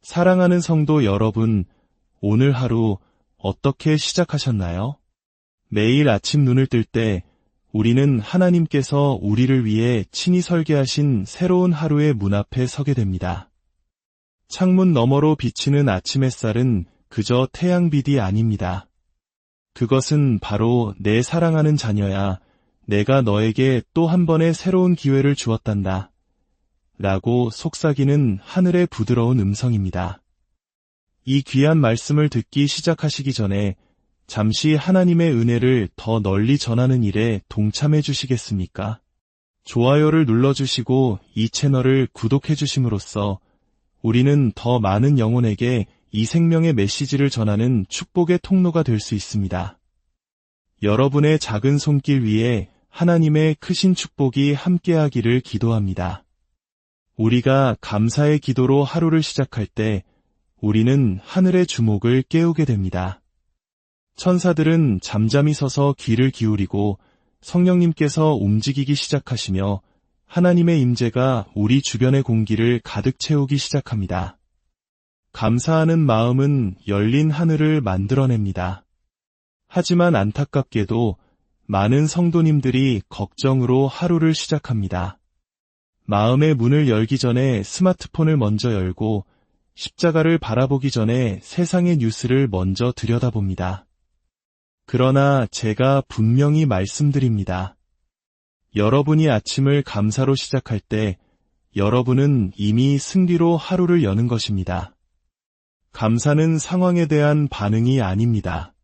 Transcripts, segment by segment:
사랑하는 성도 여러분, 오늘 하루 어떻게 시작하셨나요? 매일 아침 눈을 뜰 때 우리는 하나님께서 우리를 위해 친히 설계하신 새로운 하루의 문 앞에 서게 됩니다. 창문 너머로 비치는 아침 햇살은 그저 태양빛이 아닙니다. 그것은 바로 내 사랑하는 자녀야, 내가 너에게 또 한 번의 새로운 기회를 주었단다. 라고 속삭이는 하늘의 부드러운 음성입니다. 이 귀한 말씀을 듣기 시작하시기 전에 잠시 하나님의 은혜를 더 널리 전하는 일에 동참해 주시겠습니까? 좋아요를 눌러주시고 이 채널을 구독해 주심으로써 우리는 더 많은 영혼에게 이 생명의 메시지를 전하는 축복의 통로가 될 수 있습니다. 여러분의 작은 손길 위에 하나님의 크신 축복이 함께하기를 기도합니다. 우리가 감사의 기도로 하루를 시작할 때 우리는 하늘의 주목을 깨우게 됩니다. 천사들은 잠잠히 서서 귀를 기울이고 성령님께서 움직이기 시작하시며 하나님의 임재가 우리 주변의 공기를 가득 채우기 시작합니다. 감사하는 마음은 열린 하늘을 만들어냅니다. 하지만 안타깝게도 많은 성도님들이 걱정으로 하루를 시작합니다. 마음의 문을 열기 전에 스마트폰을 먼저 열고 십자가를 바라보기 전에 세상의 뉴스를 먼저 들여다봅니다. 그러나 제가 분명히 말씀드립니다. 여러분이 아침을 감사로 시작할 때 여러분은 이미 승리로 하루를 여는 것입니다. 감사는 상황에 대한 반응이 아닙니다.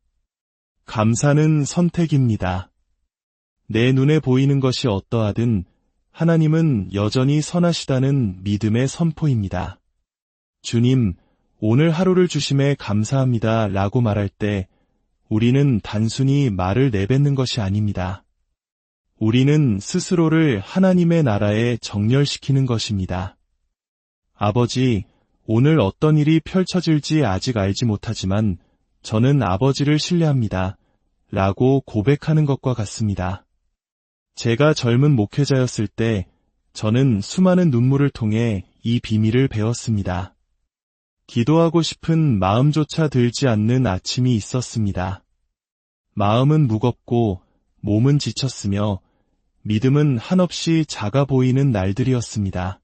감사는 선택입니다. 내 눈에 보이는 것이 어떠하든 하나님은 여전히 선하시다는 믿음의 선포입니다. 주님, 오늘 하루를 주심에 감사합니다 라고 말할 때 우리는 단순히 말을 내뱉는 것이 아닙니다. 우리는 스스로를 하나님의 나라에 정렬시키는 것입니다. 아버지, 오늘 어떤 일이 펼쳐질지 아직 알지 못하지만 저는 아버지를 신뢰합니다 라고 고백하는 것과 같습니다. 제가 젊은 목회자였을 때 저는 수많은 눈물을 통해 이 비밀을 배웠습니다. 기도하고 싶은 마음조차 들지 않는 아침이 있었습니다. 마음은 무겁고 몸은 지쳤으며 믿음은 한없이 작아 보이는 날들이었습니다.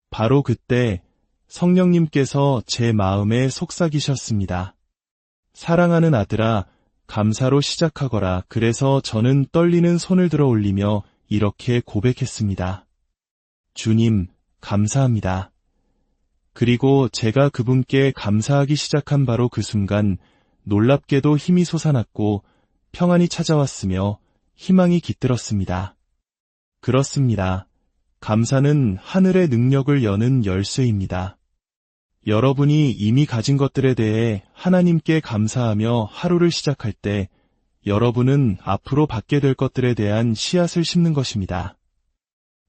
바로 그때 성령님께서 제 마음에 속삭이셨습니다. 사랑하는 아들아, 감사로 시작하거라. 그래서 저는 떨리는 손을 들어 올리며 이렇게 고백했습니다. 주님, 감사합니다. 그리고 제가 그분께 감사하기 시작한 바로 그 순간 놀랍게도 힘이 솟아났고 평안이 찾아왔으며 희망이 깃들었습니다. 그렇습니다. 감사는 하늘의 능력을 여는 열쇠입니다. 여러분이 이미 가진 것들에 대해 하나님께 감사하며 하루를 시작할 때 여러분은 앞으로 받게 될 것들에 대한 씨앗을 심는 것입니다.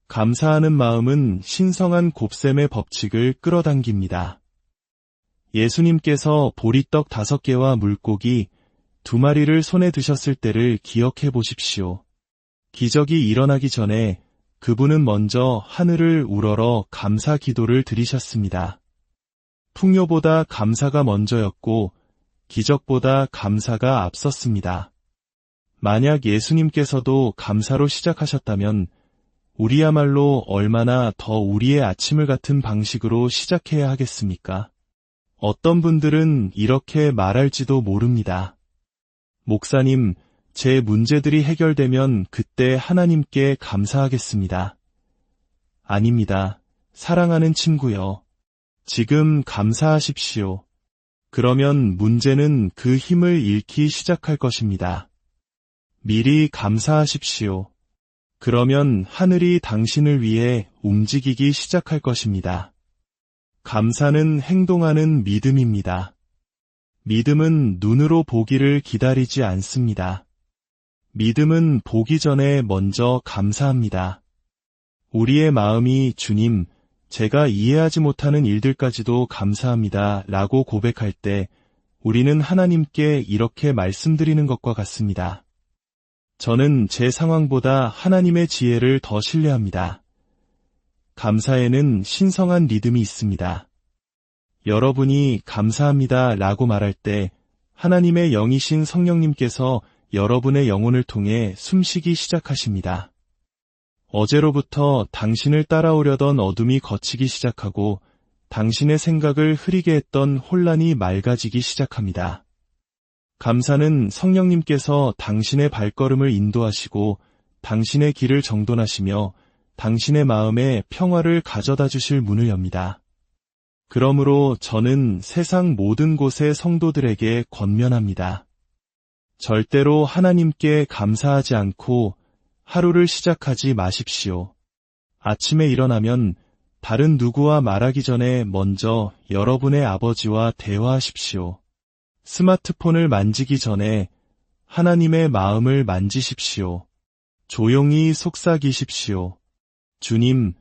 감사하는 마음은 신성한 곱셈의 법칙을 끌어당깁니다. 예수님께서 보리떡 5개와 물고기 2마리를 손에 드셨을 때를 기억해 보십시오. 기적이 일어나기 전에 그분은 먼저 하늘을 우러러 감사 기도를 드리셨습니다. 풍요보다 감사가 먼저였고 기적보다 감사가 앞섰습니다. 만약 예수님께서도 감사로 시작하셨다면 우리야말로 얼마나 더 우리의 아침을 같은 방식으로 시작해야 하겠습니까? 어떤 분들은 이렇게 말할지도 모릅니다. 목사님, 제 문제들이 해결되면 그때 하나님께 감사하겠습니다. 아닙니다. 사랑하는 친구여. 지금 감사하십시오. 그러면 문제는 그 힘을 잃기 시작할 것입니다. 미리 감사하십시오. 그러면 하늘이 당신을 위해 움직이기 시작할 것입니다. 감사는 행동하는 믿음입니다. 믿음은 눈으로 보기를 기다리지 않습니다. 믿음은 보기 전에 먼저 감사합니다. 우리의 마음이 주님, 제가 이해하지 못하는 일들까지도 감사합니다 라고 고백할 때 우리는 하나님께 이렇게 말씀드리는 것과 같습니다. 저는 제 상황보다 하나님의 지혜를 더 신뢰합니다. 감사에는 신성한 리듬이 있습니다. 여러분이 감사합니다 라고 말할 때 하나님의 영이신 성령님께서 여러분의 영혼을 통해 숨쉬기 시작하십니다. 어제로부터 당신을 따라오려던 어둠이 걷히기 시작하고 당신의 생각을 흐리게 했던 혼란이 맑아지기 시작합니다. 감사는 성령님께서 당신의 발걸음을 인도하시고 당신의 길을 정돈하시며 당신의 마음에 평화를 가져다 주실 문을 엽니다. 그러므로 저는 세상 모든 곳의 성도들에게 권면합니다. 절대로 하나님께 감사하지 않고 하루를 시작하지 마십시오. 아침에 일어나면 다른 누구와 말하기 전에 먼저 여러분의 아버지와 대화하십시오. 스마트폰을 만지기 전에 하나님의 마음을 만지십시오. 조용히 속삭이십시오. 주님,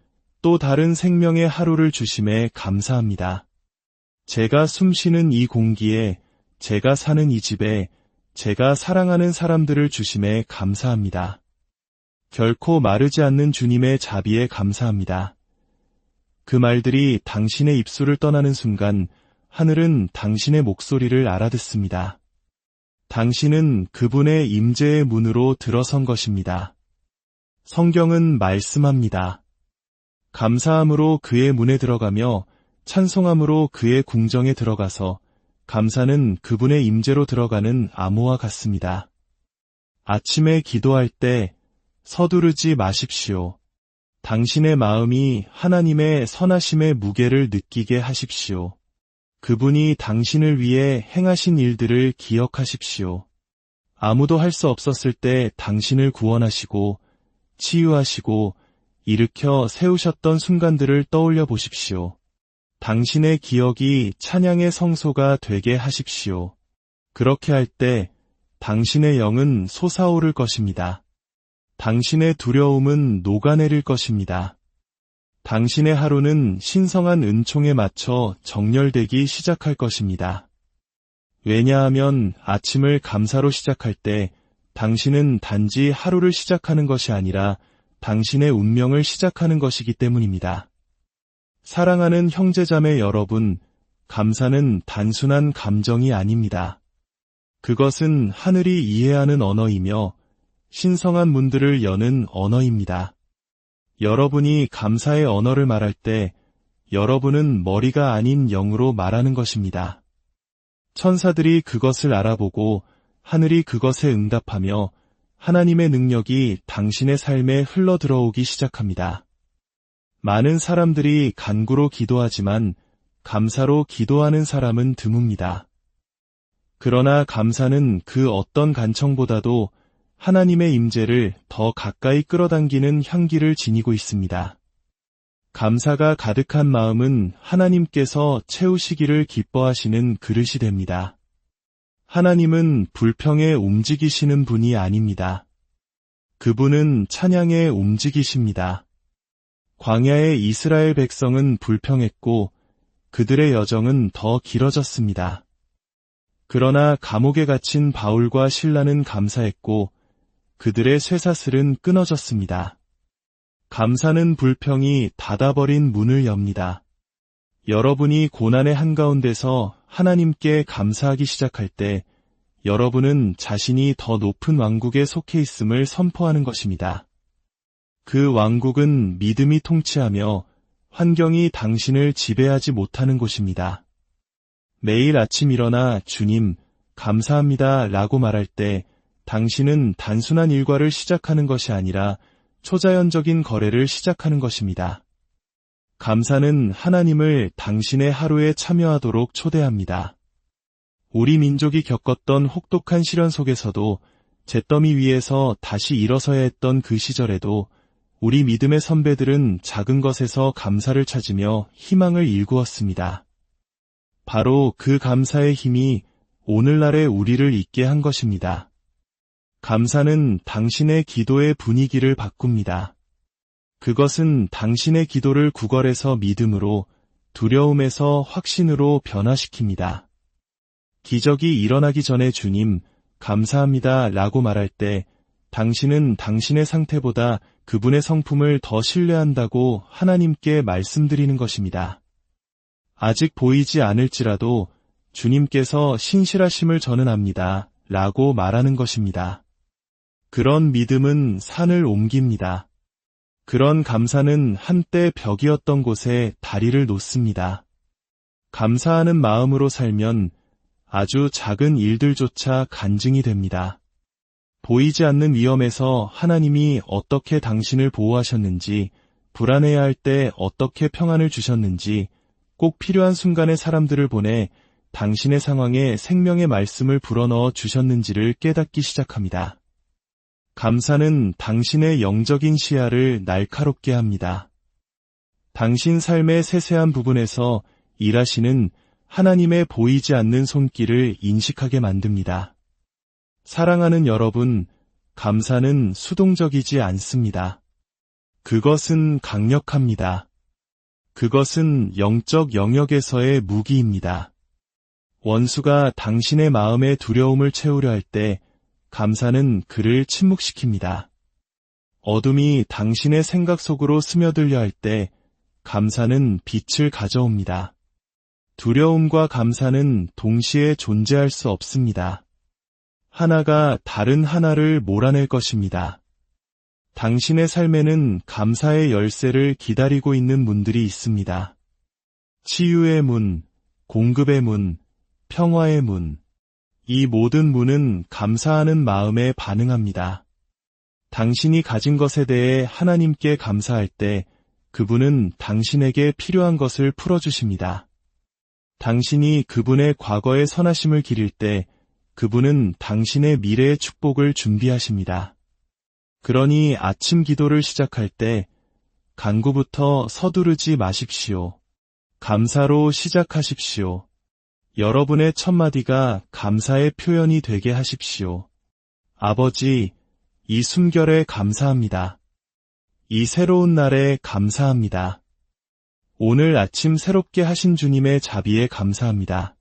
또 다른 생명의 하루를 주심에 감사합니다. 제가 숨쉬는 이 공기에, 제가 사는 이 집에, 제가 사랑하는 사람들을 주심에 감사합니다. 결코 마르지 않는 주님의 자비에 감사합니다. 그 말들이 당신의 입술을 떠나는 순간 하늘은 당신의 목소리를 알아듣습니다. 당신은 그분의 임재의 문으로 들어선 것입니다. 성경은 말씀합니다. 감사함으로 그의 문에 들어가며 찬송함으로 그의 궁정에 들어가서 감사는 그분의 임재로 들어가는 암호와 같습니다. 아침에 기도할 때 서두르지 마십시오. 당신의 마음이 하나님의 선하심의 무게를 느끼게 하십시오. 그분이 당신을 위해 행하신 일들을 기억하십시오. 아무도 할 수 없었을 때 당신을 구원하시고 치유하시고 일으켜 세우셨던 순간들을 떠올려 보십시오. 당신의 기억이 찬양의 성소가 되게 하십시오. 그렇게 할 때 당신의 영은 솟아오를 것입니다. 당신의 두려움은 녹아내릴 것입니다. 당신의 하루는 신성한 은총에 맞춰 정렬되기 시작할 것입니다. 왜냐하면 아침을 감사로 시작할 때 당신은 단지 하루를 시작하는 것이 아니라 당신의 운명을 시작하는 것이기 때문입니다. 사랑하는 형제자매 여러분, 감사는 단순한 감정이 아닙니다. 그것은 하늘이 이해하는 언어이며 신성한 문들을 여는 언어입니다. 여러분이 감사의 언어를 말할 때 여러분은 머리가 아닌 영으로 말하는 것입니다. 천사들이 그것을 알아보고 하늘이 그것에 응답하며 하나님의 능력이 당신의 삶에 흘러들어오기 시작합니다. 많은 사람들이 간구로 기도하지만 감사로 기도하는 사람은 드뭅니다. 그러나 감사는 그 어떤 간청보다도 하나님의 임재를 더 가까이 끌어당기는 향기를 지니고 있습니다. 감사가 가득한 마음은 하나님께서 채우시기를 기뻐하시는 그릇이 됩니다. 하나님은 불평에 움직이시는 분이 아닙니다. 그분은 찬양에 움직이십니다. 광야의 이스라엘 백성은 불평했고 그들의 여정은 더 길어졌습니다. 그러나 감옥에 갇힌 바울과 실라는 감사했고 그들의 쇠사슬은 끊어졌습니다. 감사는 불평이 닫아버린 문을 엽니다. 여러분이 고난의 한가운데서 하나님께 감사하기 시작할 때 여러분은 자신이 더 높은 왕국에 속해 있음을 선포하는 것입니다. 그 왕국은 믿음이 통치하며 환경이 당신을 지배하지 못하는 곳입니다. 매일 아침 일어나 주님, 감사합니다 라고 말할 때 당신은 단순한 일과를 시작하는 것이 아니라 초자연적인 거래를 시작하는 것입니다. 감사는 하나님을 당신의 하루에 참여하도록 초대합니다. 우리 민족이 겪었던 혹독한 시련 속에서도 잿더미 위에서 다시 일어서야 했던 그 시절에도 우리 믿음의 선배들은 작은 것에서 감사를 찾으며 희망을 일구었습니다. 바로 그 감사의 힘이 오늘날의 우리를 있게 한 것입니다. 감사는 당신의 기도의 분위기를 바꿉니다. 그것은 당신의 기도를 구걸에서 믿음으로, 두려움에서 확신으로 변화시킵니다. 기적이 일어나기 전에 주님, 감사합니다 라고 말할 때 당신은 당신의 상태보다 그분의 성품을 더 신뢰한다고 하나님께 말씀드리는 것입니다. 아직 보이지 않을지라도 주님께서 신실하심을 저는 압니다. 라고 말하는 것입니다. 그런 믿음은 산을 옮깁니다. 그런 감사는 한때 벽이었던 곳에 다리를 놓습니다. 감사하는 마음으로 살면 아주 작은 일들조차 간증이 됩니다. 보이지 않는 위험에서 하나님이 어떻게 당신을 보호하셨는지, 불안해야 할 때 어떻게 평안을 주셨는지, 꼭 필요한 순간에 사람들을 보내 당신의 상황에 생명의 말씀을 불어넣어 주셨는지를 깨닫기 시작합니다. 감사는 당신의 영적인 시야를 날카롭게 합니다. 당신 삶의 세세한 부분에서 일하시는 하나님의 보이지 않는 손길을 인식하게 만듭니다. 사랑하는 여러분, 감사는 수동적이지 않습니다. 그것은 강력합니다. 그것은 영적 영역에서의 무기입니다. 원수가 당신의 마음의 두려움을 채우려 할 때 감사는 그를 침묵시킵니다. 어둠이 당신의 생각 속으로 스며들려 할 때 감사는 빛을 가져옵니다. 두려움과 감사는 동시에 존재할 수 없습니다. 하나가 다른 하나를 몰아낼 것입니다. 당신의 삶에는 감사의 열쇠를 기다리고 있는 문들이 있습니다. 치유의 문, 공급의 문, 평화의 문. 이 모든 문은 감사하는 마음에 반응합니다. 당신이 가진 것에 대해 하나님께 감사할 때 그분은 당신에게 필요한 것을 풀어주십니다. 당신이 그분의 과거의 선하심을 기릴 때 그분은 당신의 미래의 축복을 준비하십니다. 그러니 아침 기도를 시작할 때 간구부터 서두르지 마십시오. 감사로 시작하십시오. 여러분의 첫마디가 감사의 표현이 되게 하십시오. 아버지, 이 숨결에 감사합니다. 이 새로운 날에 감사합니다. 오늘 아침 새롭게 하신 주님의 자비에 감사합니다.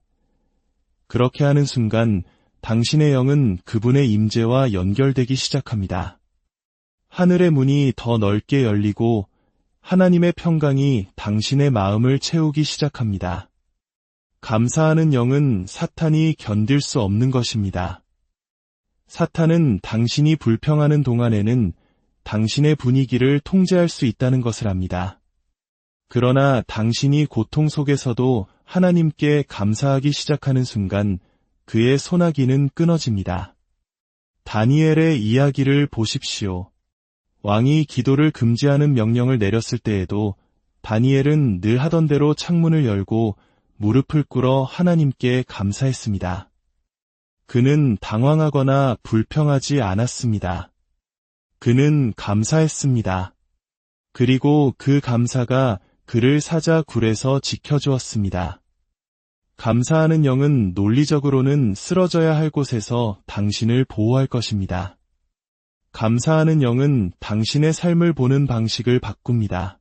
그렇게 하는 순간 당신의 영은 그분의 임재와 연결되기 시작합니다. 하늘의 문이 더 넓게 열리고 하나님의 평강이 당신의 마음을 채우기 시작합니다. 감사하는 영은 사탄이 견딜 수 없는 것입니다. 사탄은 당신이 불평하는 동안에는 당신의 분위기를 통제할 수 있다는 것을 압니다. 그러나 당신이 고통 속에서도 하나님께 감사하기 시작하는 순간 그의 소나기는 끊어집니다. 다니엘의 이야기를 보십시오. 왕이 기도를 금지하는 명령을 내렸을 때에도 다니엘은 늘 하던 대로 창문을 열고 무릎을 꿇어 하나님께 감사했습니다. 그는 당황하거나 불평하지 않았습니다. 그는 감사했습니다. 그리고 그 감사가 그를 사자 굴에서 지켜주었습니다. 감사하는 영은 논리적으로는 쓰러져야 할 곳에서 당신을 보호할 것입니다. 감사하는 영은 당신의 삶을 보는 방식을 바꿉니다.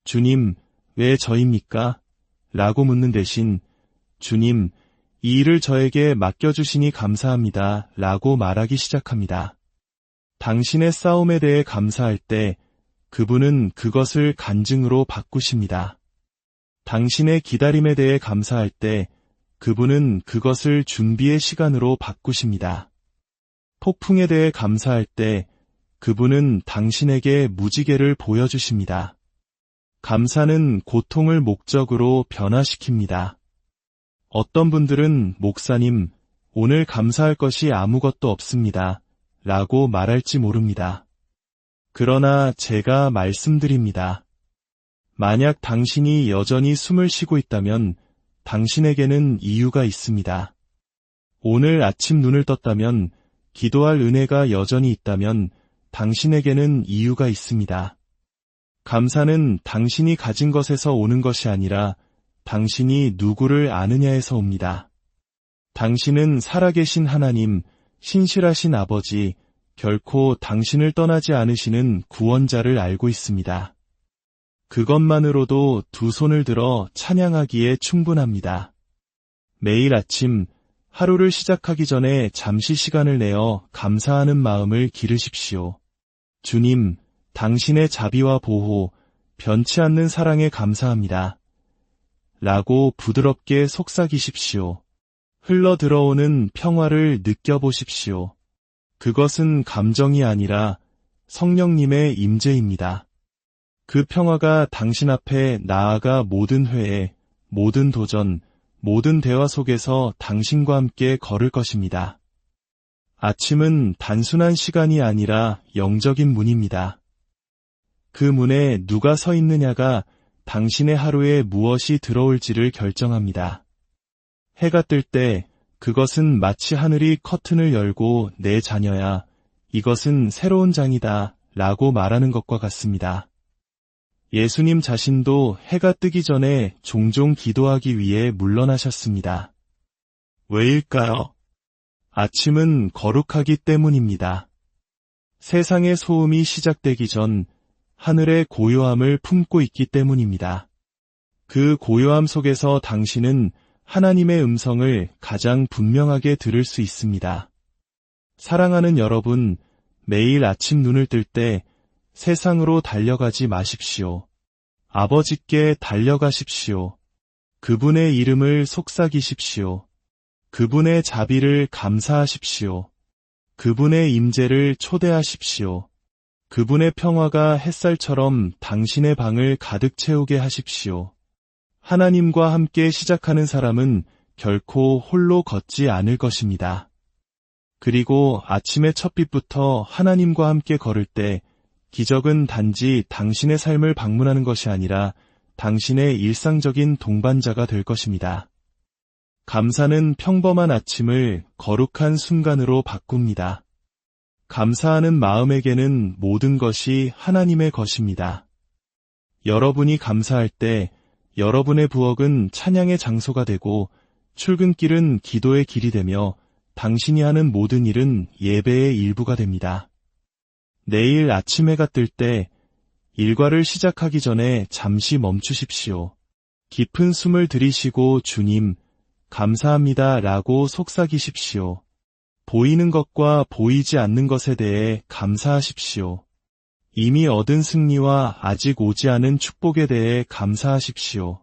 주님, 왜 저입니까? 라고 묻는 대신 주님, 이 일을 저에게 맡겨주시니 감사합니다. 라고 말하기 시작합니다. 당신의 싸움에 대해 감사할 때 그분은 그것을 간증으로 바꾸십니다. 당신의 기다림에 대해 감사할 때 그분은 그것을 준비의 시간으로 바꾸십니다. 폭풍에 대해 감사할 때 그분은 당신에게 무지개를 보여주십니다. 감사는 고통을 목적으로 변화시킵니다. 어떤 분들은 목사님, 오늘 감사할 것이 아무것도 없습니다. 라고 말할지 모릅니다. 그러나 제가 말씀드립니다. 만약 당신이 여전히 숨을 쉬고 있다면 당신에게는 이유가 있습니다. 오늘 아침 눈을 떴다면, 기도할 은혜가 여전히 있다면 당신에게는 이유가 있습니다. 감사는 당신이 가진 것에서 오는 것이 아니라 당신이 누구를 아느냐에서 옵니다. 당신은 살아계신 하나님, 신실하신 아버지, 결코 당신을 떠나지 않으시는 구원자를 알고 있습니다. 그것만으로도 두 손을 들어 찬양하기에 충분합니다. 매일 아침 하루를 시작하기 전에 잠시 시간을 내어 감사하는 마음을 기르십시오. 주님, 당신의 자비와 보호, 변치 않는 사랑에 감사합니다. 라고 부드럽게 속삭이십시오. 흘러 들어오는 평화를 느껴보십시오. 그것은 감정이 아니라 성령님의 임재입니다. 그 평화가 당신 앞에 나아가 모든 회의, 모든 도전, 모든 대화 속에서 당신과 함께 걸을 것입니다. 아침은 단순한 시간이 아니라 영적인 문입니다. 그 문에 누가 서 있느냐가 당신의 하루에 무엇이 들어올지를 결정합니다. 해가 뜰 때 그것은 마치 하늘이 커튼을 열고 내 자녀야, 이것은 새로운 장이다 라고 말하는 것과 같습니다. 예수님 자신도 해가 뜨기 전에 종종 기도하기 위해 물러나셨습니다. 왜일까요? 아침은 거룩하기 때문입니다. 세상의 소음이 시작되기 전 하늘의 고요함을 품고 있기 때문입니다. 그 고요함 속에서 당신은 하나님의 음성을 가장 분명하게 들을 수 있습니다. 사랑하는 여러분, 매일 아침 눈을 뜰 때 세상으로 달려가지 마십시오. 아버지께 달려가십시오. 그분의 이름을 속삭이십시오. 그분의 자비를 감사하십시오. 그분의 임재를 초대하십시오. 그분의 평화가 햇살처럼 당신의 방을 가득 채우게 하십시오. 하나님과 함께 시작하는 사람은 결코 홀로 걷지 않을 것입니다. 그리고 아침의 첫빛부터 하나님과 함께 걸을 때 기적은 단지 당신의 삶을 방문하는 것이 아니라 당신의 일상적인 동반자가 될 것입니다. 감사는 평범한 아침을 거룩한 순간으로 바꿉니다. 감사하는 마음에게는 모든 것이 하나님의 것입니다. 여러분이 감사할 때 여러분의 부엌은 찬양의 장소가 되고 출근길은 기도의 길이 되며 당신이 하는 모든 일은 예배의 일부가 됩니다. 내일 아침 해가 뜰 때 일과를 시작하기 전에 잠시 멈추십시오. 깊은 숨을 들이쉬고 주님, 감사합니다 라고 속삭이십시오. 보이는 것과 보이지 않는 것에 대해 감사하십시오. 이미 얻은 승리와 아직 오지 않은 축복에 대해 감사하십시오.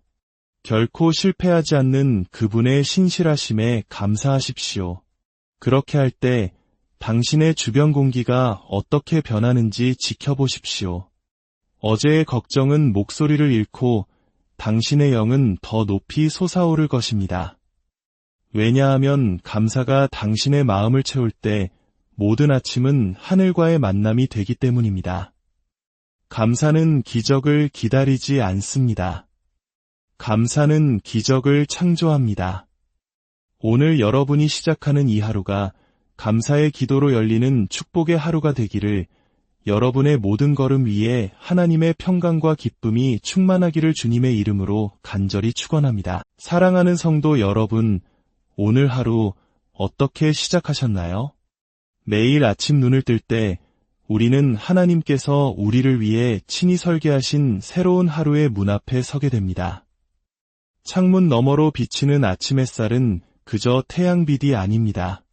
결코 실패하지 않는 그분의 신실하심에 감사하십시오. 그렇게 할 때 당신의 주변 공기가 어떻게 변하는지 지켜보십시오. 어제의 걱정은 목소리를 잃고 당신의 영은 더 높이 솟아오를 것입니다. 왜냐하면 감사가 당신의 마음을 채울 때 모든 아침은 하늘과의 만남이 되기 때문입니다. 감사는 기적을 기다리지 않습니다. 감사는 기적을 창조합니다. 오늘 여러분이 시작하는 이 하루가 감사의 기도로 열리는 축복의 하루가 되기를, 여러분의 모든 걸음 위에 하나님의 평강과 기쁨이 충만하기를 주님의 이름으로 간절히 축원합니다. 사랑하는 성도 여러분, 오늘 하루 어떻게 시작하셨나요? 매일 아침 눈을 뜰 때 우리는 하나님께서 우리를 위해 친히 설계하신 새로운 하루의 문 앞에 서게 됩니다. 창문 너머로 비치는 아침 햇살은 그저 태양빛이 아닙니다.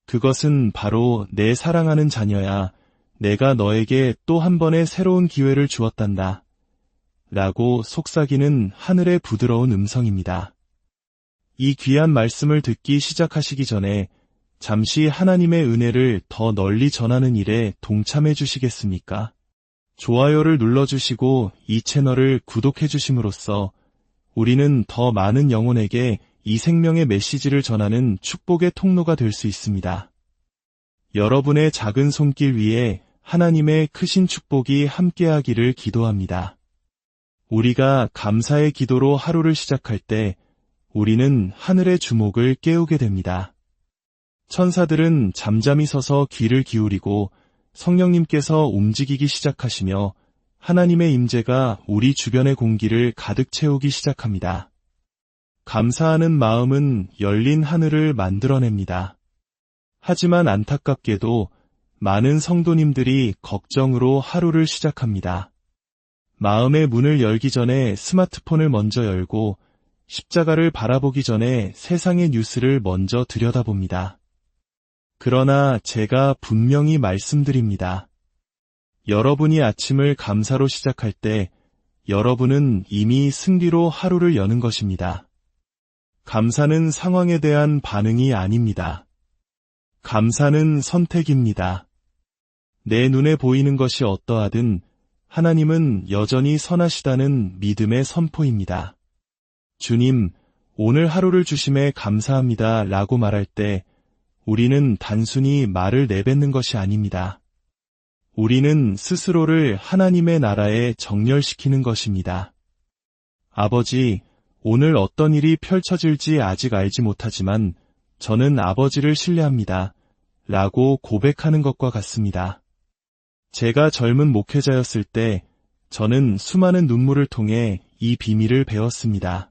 그것은 바로 내 사랑하는 자녀야, 내가 너에게 또 한 번의 새로운 기회를 주었단다 라고 속삭이는 하늘의 부드러운 음성입니다. 이 귀한 말씀을 듣기 시작하시기 전에 잠시 하나님의 은혜를 더 널리 전하는 일에 동참해 주시겠습니까? 좋아요를 눌러주시고 이 채널을 구독해 주심으로써 우리는 더 많은 영혼에게 이 생명의 메시지를 전하는 축복의 통로가 될 수 있습니다. 여러분의 작은 손길 위에 하나님의 크신 축복이 함께하기를 기도합니다. 우리가 감사의 기도로 하루를 시작할 때 우리는 하늘의 주목을 깨우게 됩니다. 천사들은 잠잠히 서서 귀를 기울이고 성령님께서 움직이기 시작하시며 하나님의 임재가 우리 주변의 공기를 가득 채우기 시작합니다. 감사하는 마음은 열린 하늘을 만들어냅니다. 하지만 안타깝게도 많은 성도님들이 걱정으로 하루를 시작합니다. 마음의 문을 열기 전에 스마트폰을 먼저 열고 십자가를 바라보기 전에 세상의 뉴스를 먼저 들여다봅니다. 그러나 제가 분명히 말씀드립니다. 여러분이 아침을 감사로 시작할 때 여러분은 이미 승리로 하루를 여는 것입니다. 감사는 상황에 대한 반응이 아닙니다. 감사는 선택입니다. 내 눈에 보이는 것이 어떠하든 하나님은 여전히 선하시다는 믿음의 선포입니다. 주님, 오늘 하루를 주심에 감사합니다 라고 말할 때 우리는 단순히 말을 내뱉는 것이 아닙니다. 우리는 스스로를 하나님의 나라에 정렬시키는 것입니다. 아버지, 오늘 어떤 일이 펼쳐질지 아직 알지 못하지만 저는 아버지를 신뢰합니다. 라고 고백하는 것과 같습니다. 제가 젊은 목회자였을 때 저는 수많은 눈물을 통해 이 비밀을 배웠습니다.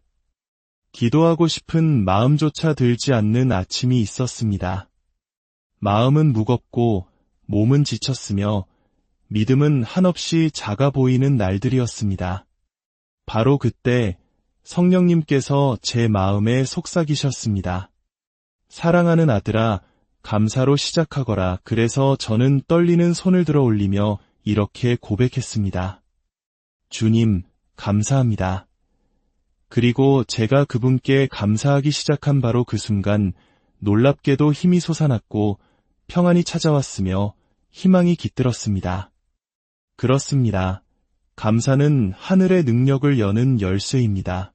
기도하고 싶은 마음조차 들지 않는 아침이 있었습니다. 마음은 무겁고 몸은 지쳤으며 믿음은 한없이 작아 보이는 날들이었습니다. 바로 그때 성령님께서 제 마음에 속삭이셨습니다. 사랑하는 아들아, 감사로 시작하거라. 그래서 저는 떨리는 손을 들어 올리며 이렇게 고백했습니다. 주님, 감사합니다. 그리고 제가 그분께 감사하기 시작한 바로 그 순간 놀랍게도 힘이 솟아났고 평안이 찾아왔으며 희망이 깃들었습니다. 그렇습니다. 감사는 하늘의 능력을 여는 열쇠입니다.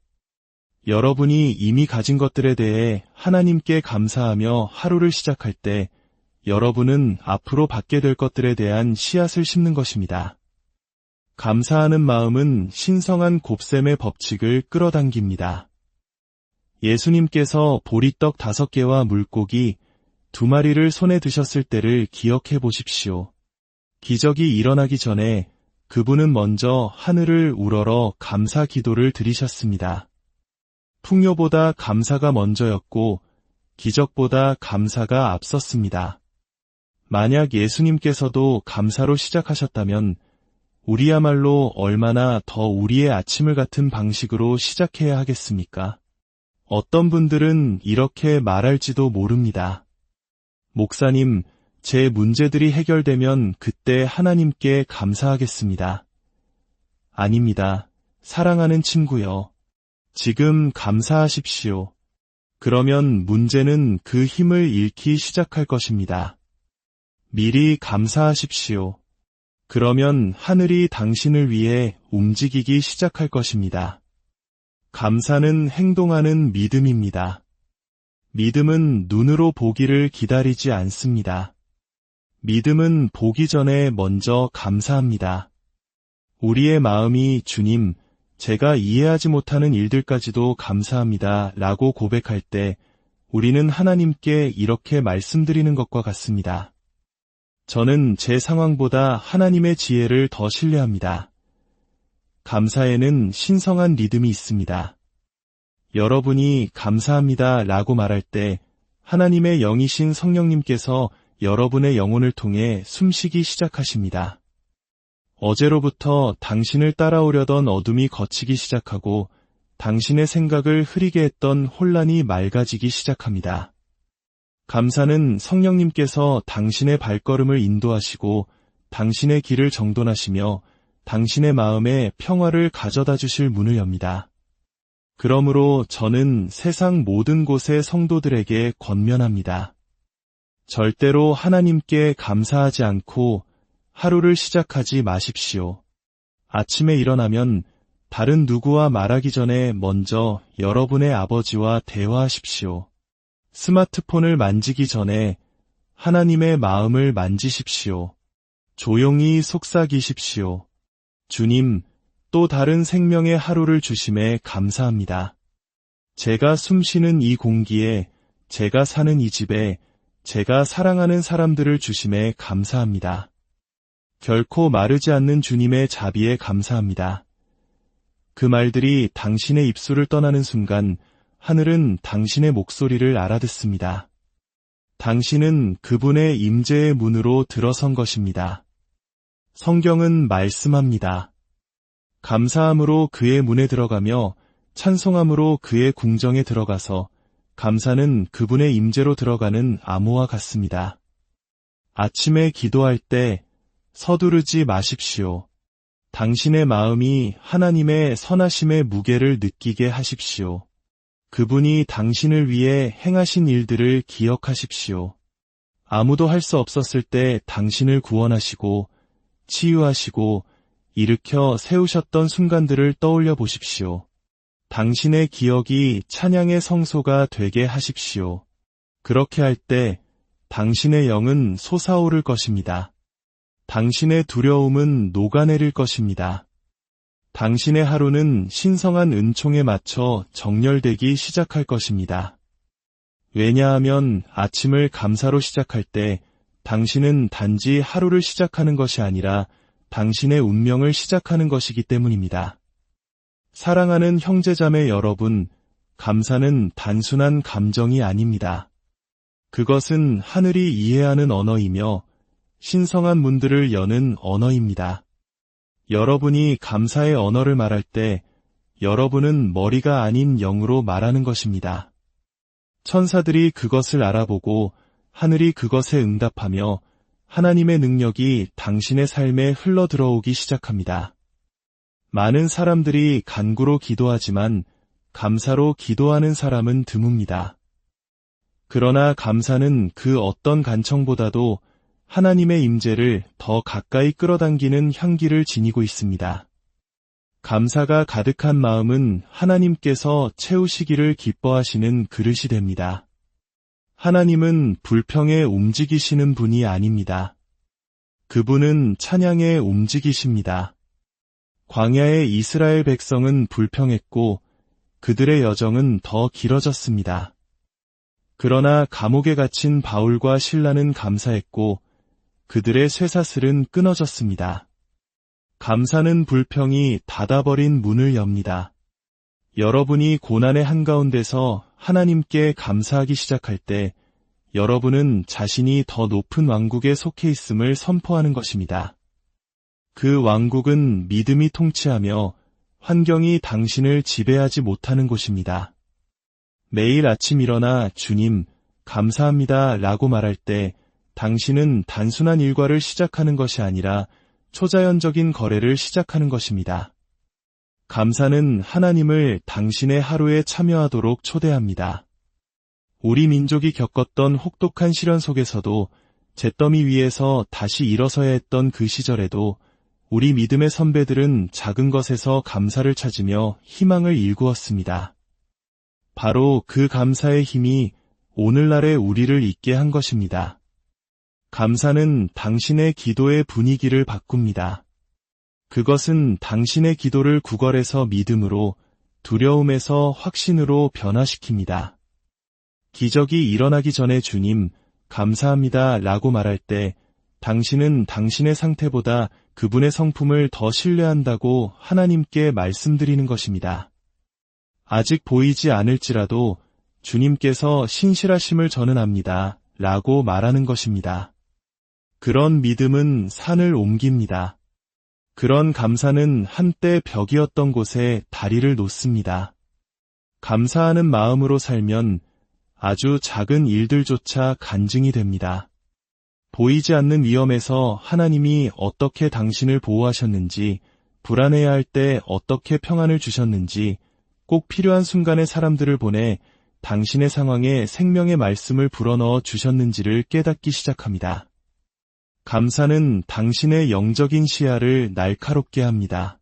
여러분이 이미 가진 것들에 대해 하나님께 감사하며 하루를 시작할 때 여러분은 앞으로 받게 될 것들에 대한 씨앗을 심는 것입니다. 감사하는 마음은 신성한 곱셈의 법칙을 끌어당깁니다. 예수님께서 보리떡 5개와 물고기 2마리를 손에 드셨을 때를 기억해 보십시오. 기적이 일어나기 전에 그분은 먼저 하늘을 우러러 감사 기도를 드리셨습니다. 풍요보다 감사가 먼저였고 기적보다 감사가 앞섰습니다. 만약 예수님께서도 감사로 시작하셨다면 우리야말로 얼마나 더 우리의 아침을 같은 방식으로 시작해야 하겠습니까? 어떤 분들은 이렇게 말할지도 모릅니다. 목사님, 제 문제들이 해결되면 그때 하나님께 감사하겠습니다. 아닙니다. 사랑하는 친구여. 지금 감사하십시오. 그러면 문제는 그 힘을 잃기 시작할 것입니다. 미리 감사하십시오. 그러면 하늘이 당신을 위해 움직이기 시작할 것입니다. 감사는 행동하는 믿음입니다. 믿음은 눈으로 보기를 기다리지 않습니다. 믿음은 보기 전에 먼저 감사합니다. 우리의 마음이 주님, 제가 이해하지 못하는 일들까지도 감사합니다 라고 고백할 때 우리는 하나님께 이렇게 말씀드리는 것과 같습니다. 저는 제 상황보다 하나님의 지혜를 더 신뢰합니다. 감사에는 신성한 리듬이 있습니다. 여러분이 감사합니다 라고 말할 때 하나님의 영이신 성령님께서 여러분의 영혼을 통해 숨쉬기 시작하십니다. 어제로부터 당신을 따라오려던 어둠이 걷히기 시작하고 당신의 생각을 흐리게 했던 혼란이 맑아지기 시작합니다. 감사는 성령님께서 당신의 발걸음을 인도하시고 당신의 길을 정돈하시며 당신의 마음에 평화를 가져다 주실 문을 엽니다. 그러므로 저는 세상 모든 곳의 성도들에게 권면합니다. 절대로 하나님께 감사하지 않고 하루를 시작하지 마십시오. 아침에 일어나면 다른 누구와 말하기 전에 먼저 여러분의 아버지와 대화하십시오. 스마트폰을 만지기 전에 하나님의 마음을 만지십시오. 조용히 속삭이십시오. 주님, 또 다른 생명의 하루를 주심에 감사합니다. 제가 숨쉬는 이 공기에, 제가 사는 이 집에, 제가 사랑하는 사람들을 주심에 감사합니다. 결코 마르지 않는 주님의 자비에 감사합니다. 그 말들이 당신의 입술을 떠나는 순간 하늘은 당신의 목소리를 알아듣습니다. 당신은 그분의 임재의 문으로 들어선 것입니다. 성경은 말씀합니다. 감사함으로 그의 문에 들어가며 찬송함으로 그의 궁정에 들어가서 감사는 그분의 임재로 들어가는 암호와 같습니다. 아침에 기도할 때 서두르지 마십시오. 당신의 마음이 하나님의 선하심의 무게를 느끼게 하십시오. 그분이 당신을 위해 행하신 일들을 기억하십시오. 아무도 할 수 없었을 때 당신을 구원하시고 치유하시고 일으켜 세우셨던 순간들을 떠올려 보십시오. 당신의 기억이 찬양의 성소가 되게 하십시오. 그렇게 할 때 당신의 영은 솟아오를 것입니다. 당신의 두려움은 녹아내릴 것입니다. 당신의 하루는 신성한 은총에 맞춰 정렬되기 시작할 것입니다. 왜냐하면 아침을 감사로 시작할 때 당신은 단지 하루를 시작하는 것이 아니라 당신의 운명을 시작하는 것이기 때문입니다. 사랑하는 형제자매 여러분, 감사는 단순한 감정이 아닙니다. 그것은 하늘이 이해하는 언어이며 신성한 문들을 여는 언어입니다. 여러분이 감사의 언어를 말할 때 여러분은 머리가 아닌 영으로 말하는 것입니다. 천사들이 그것을 알아보고 하늘이 그것에 응답하며 하나님의 능력이 당신의 삶에 흘러들어오기 시작합니다. 많은 사람들이 간구로 기도하지만 감사로 기도하는 사람은 드뭅니다. 그러나 감사는 그 어떤 간청보다도 하나님의 임재를 더 가까이 끌어당기는 향기를 지니고 있습니다. 감사가 가득한 마음은 하나님께서 채우시기를 기뻐하시는 그릇이 됩니다. 하나님은 불평에 움직이시는 분이 아닙니다. 그분은 찬양에 움직이십니다. 광야의 이스라엘 백성은 불평했고 그들의 여정은 더 길어졌습니다. 그러나 감옥에 갇힌 바울과 실라는 감사했고 그들의 쇠사슬은 끊어졌습니다. 감사는 불평이 닫아버린 문을 엽니다. 여러분이 고난의 한가운데서 하나님께 감사하기 시작할 때 여러분은 자신이 더 높은 왕국에 속해 있음을 선포하는 것입니다. 그 왕국은 믿음이 통치하며 환경이 당신을 지배하지 못하는 곳입니다. 매일 아침 일어나 주님, 감사합니다 라고 말할 때 당신은 단순한 일과를 시작하는 것이 아니라 초자연적인 거래를 시작하는 것입니다. 감사는 하나님을 당신의 하루에 참여하도록 초대합니다. 우리 민족이 겪었던 혹독한 시련 속에서도 잿더미 위에서 다시 일어서야 했던 그 시절에도 우리 믿음의 선배들은 작은 것에서 감사를 찾으며 희망을 일구었습니다. 바로 그 감사의 힘이 오늘날의 우리를 있게 한 것입니다. 감사는 당신의 기도의 분위기를 바꿉니다. 그것은 당신의 기도를 구걸에서 믿음으로, 두려움에서 확신으로 변화시킵니다. 기적이 일어나기 전에 주님, 감사합니다 라고 말할 때 당신은 당신의 상태보다 그분의 성품을 더 신뢰한다고 하나님께 말씀드리는 것입니다. 아직 보이지 않을지라도 주님께서 신실하심을 저는 압니다 라고 말하는 것입니다. 그런 믿음은 산을 옮깁니다. 그런 감사는 한때 벽이었던 곳에 다리를 놓습니다. 감사하는 마음으로 살면 아주 작은 일들조차 간증이 됩니다. 보이지 않는 위험에서 하나님이 어떻게 당신을 보호하셨는지, 불안해야 할 때 어떻게 평안을 주셨는지, 꼭 필요한 순간에 사람들을 보내 당신의 상황에 생명의 말씀을 불어넣어 주셨는지를 깨닫기 시작합니다. 감사는 당신의 영적인 시야를 날카롭게 합니다.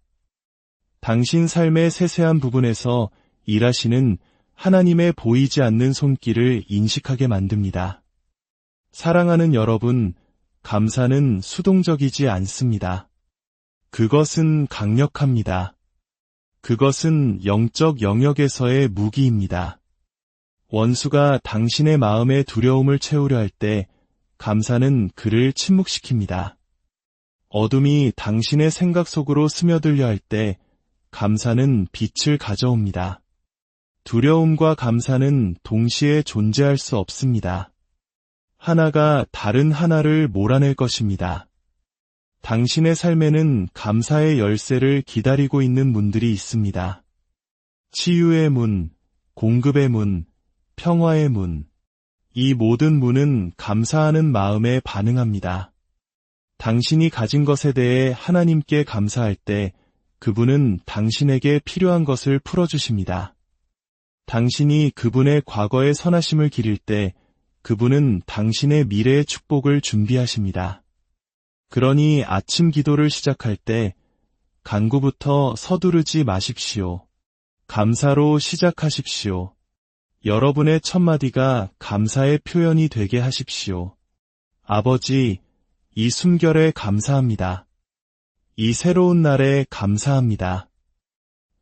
당신 삶의 세세한 부분에서 일하시는 하나님의 보이지 않는 손길을 인식하게 만듭니다. 사랑하는 여러분, 감사는 수동적이지 않습니다. 그것은 강력합니다. 그것은 영적 영역에서의 무기입니다. 원수가 당신의 마음의 두려움을 채우려 할 때 감사는 그를 침묵시킵니다. 어둠이 당신의 생각 속으로 스며들려 할 때 감사는 빛을 가져옵니다. 두려움과 감사는 동시에 존재할 수 없습니다. 하나가 다른 하나를 몰아낼 것입니다. 당신의 삶에는 감사의 열쇠를 기다리고 있는 문들이 있습니다. 치유의 문, 공급의 문, 평화의 문. 이 모든 문은 감사하는 마음에 반응합니다. 당신이 가진 것에 대해 하나님께 감사할 때 그분은 당신에게 필요한 것을 풀어주십니다. 당신이 그분의 과거의 선하심을 기릴 때 그분은 당신의 미래의 축복을 준비하십니다. 그러니 아침 기도를 시작할 때 간구부터 서두르지 마십시오. 감사로 시작하십시오. 여러분의 첫마디가 감사의 표현이 되게 하십시오. 아버지, 이 숨결에 감사합니다. 이 새로운 날에 감사합니다.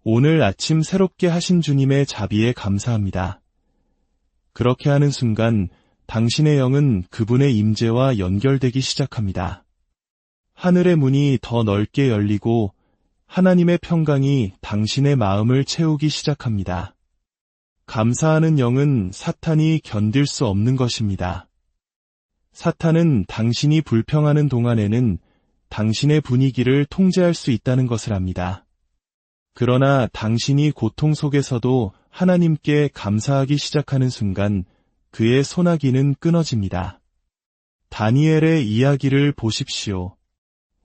오늘 아침 새롭게 하신 주님의 자비에 감사합니다. 그렇게 하는 순간 당신의 영은 그분의 임재와 연결되기 시작합니다. 하늘의 문이 더 넓게 열리고 하나님의 평강이 당신의 마음을 채우기 시작합니다. 감사하는 영은 사탄이 견딜 수 없는 것입니다. 사탄은 당신이 불평하는 동안에는 당신의 분위기를 통제할 수 있다는 것을 압니다. 그러나 당신이 고통 속에서도 하나님께 감사하기 시작하는 순간 그의 소나기는 끊어집니다. 다니엘의 이야기를 보십시오.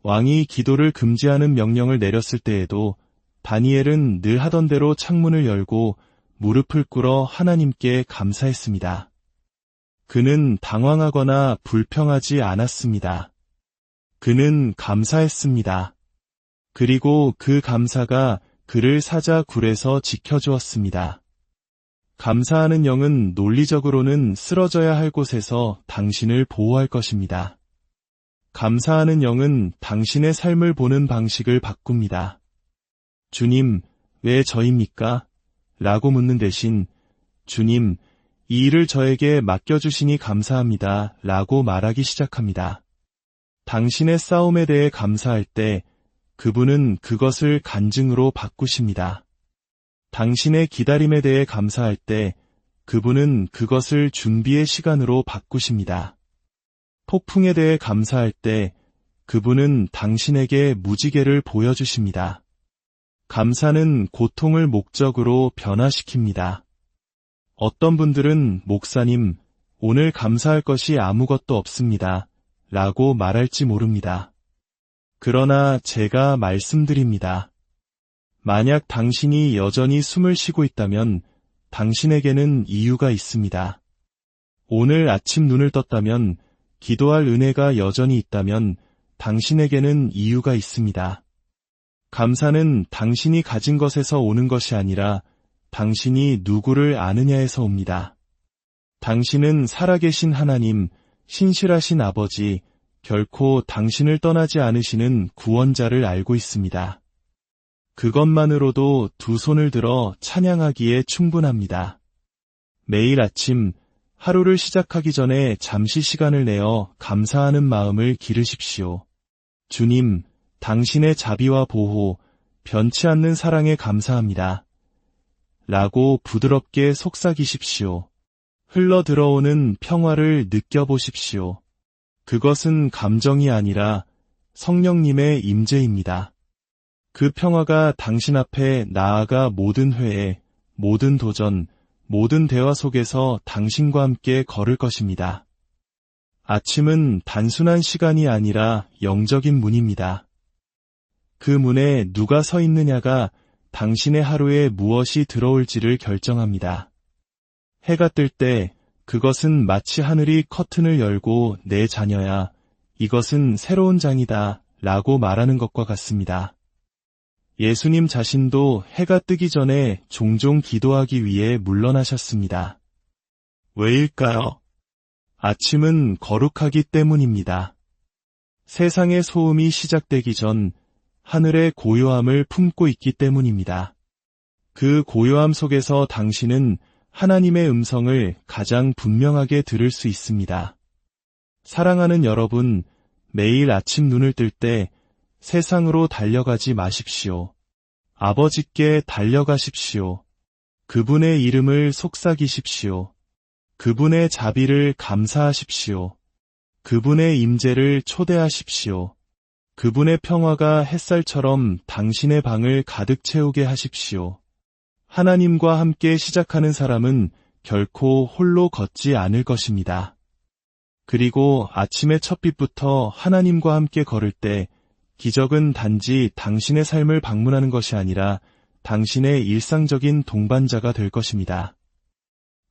왕이 기도를 금지하는 명령을 내렸을 때에도 다니엘은 늘 하던 대로 창문을 열고 무릎을 꿇어 하나님께 감사했습니다. 그는 당황하거나 불평하지 않았습니다. 그는 감사했습니다. 그리고 그 감사가 그를 사자 굴에서 지켜주었습니다. 감사하는 영은 논리적으로는 쓰러져야 할 곳에서 당신을 보호할 것입니다. 감사하는 영은 당신의 삶을 보는 방식을 바꿉니다. 주님, 왜 저입니까? 라고 묻는 대신 주님, 이 일을 저에게 맡겨주시니 감사합니다. 라고 말하기 시작합니다. 당신의 싸움에 대해 감사할 때 그분은 그것을 간증으로 바꾸십니다. 당신의 기다림에 대해 감사할 때 그분은 그것을 준비의 시간으로 바꾸십니다. 폭풍에 대해 감사할 때 그분은 당신에게 무지개를 보여주십니다. 감사는 고통을 목적으로 변화시킵니다. 어떤 분들은 목사님, 오늘 감사할 것이 아무것도 없습니다. 라고 말할지 모릅니다. 그러나 제가 말씀드립니다. 만약 당신이 여전히 숨을 쉬고 있다면 당신에게는 이유가 있습니다. 오늘 아침 눈을 떴다면 기도할 은혜가 여전히 있다면 당신에게는 이유가 있습니다. 감사는 당신이 가진 것에서 오는 것이 아니라 당신이 누구를 아느냐에서 옵니다. 당신은 살아계신 하나님, 신실하신 아버지, 결코 당신을 떠나지 않으시는 구원자를 알고 있습니다. 그것만으로도 두 손을 들어 찬양하기에 충분합니다. 매일 아침 하루를 시작하기 전에 잠시 시간을 내어 감사하는 마음을 기르십시오. 주님, 당신의 자비와 보호, 변치 않는 사랑에 감사합니다. 라고 부드럽게 속삭이십시오. 흘러 들어오는 평화를 느껴보십시오. 그것은 감정이 아니라 성령님의 임재입니다. 그 평화가 당신 앞에 나아가 모든 회의, 모든 도전, 모든 대화 속에서 당신과 함께 걸을 것입니다. 아침은 단순한 시간이 아니라 영적인 문입니다. 그 문에 누가 서 있느냐가 당신의 하루에 무엇이 들어올지를 결정합니다. 해가 뜰 때 그것은 마치 하늘이 커튼을 열고 내 자녀야, 이것은 새로운 장이다 라고 말하는 것과 같습니다. 예수님 자신도 해가 뜨기 전에 종종 기도하기 위해 물러나셨습니다. 왜일까요? 아침은 거룩하기 때문입니다. 세상의 소음이 시작되기 전 하늘의 고요함을 품고 있기 때문입니다. 그 고요함 속에서 당신은 하나님의 음성을 가장 분명하게 들을 수 있습니다. 사랑하는 여러분, 매일 아침 눈을 뜰 때 세상으로 달려가지 마십시오. 아버지께 달려가십시오. 그분의 이름을 속삭이십시오. 그분의 자비를 감사하십시오. 그분의 임재를 초대하십시오. 그분의 평화가 햇살처럼 당신의 방을 가득 채우게 하십시오. 하나님과 함께 시작하는 사람은 결코 홀로 걷지 않을 것입니다. 그리고 아침의 첫빛부터 하나님과 함께 걸을 때 기적은 단지 당신의 삶을 방문하는 것이 아니라 당신의 일상적인 동반자가 될 것입니다.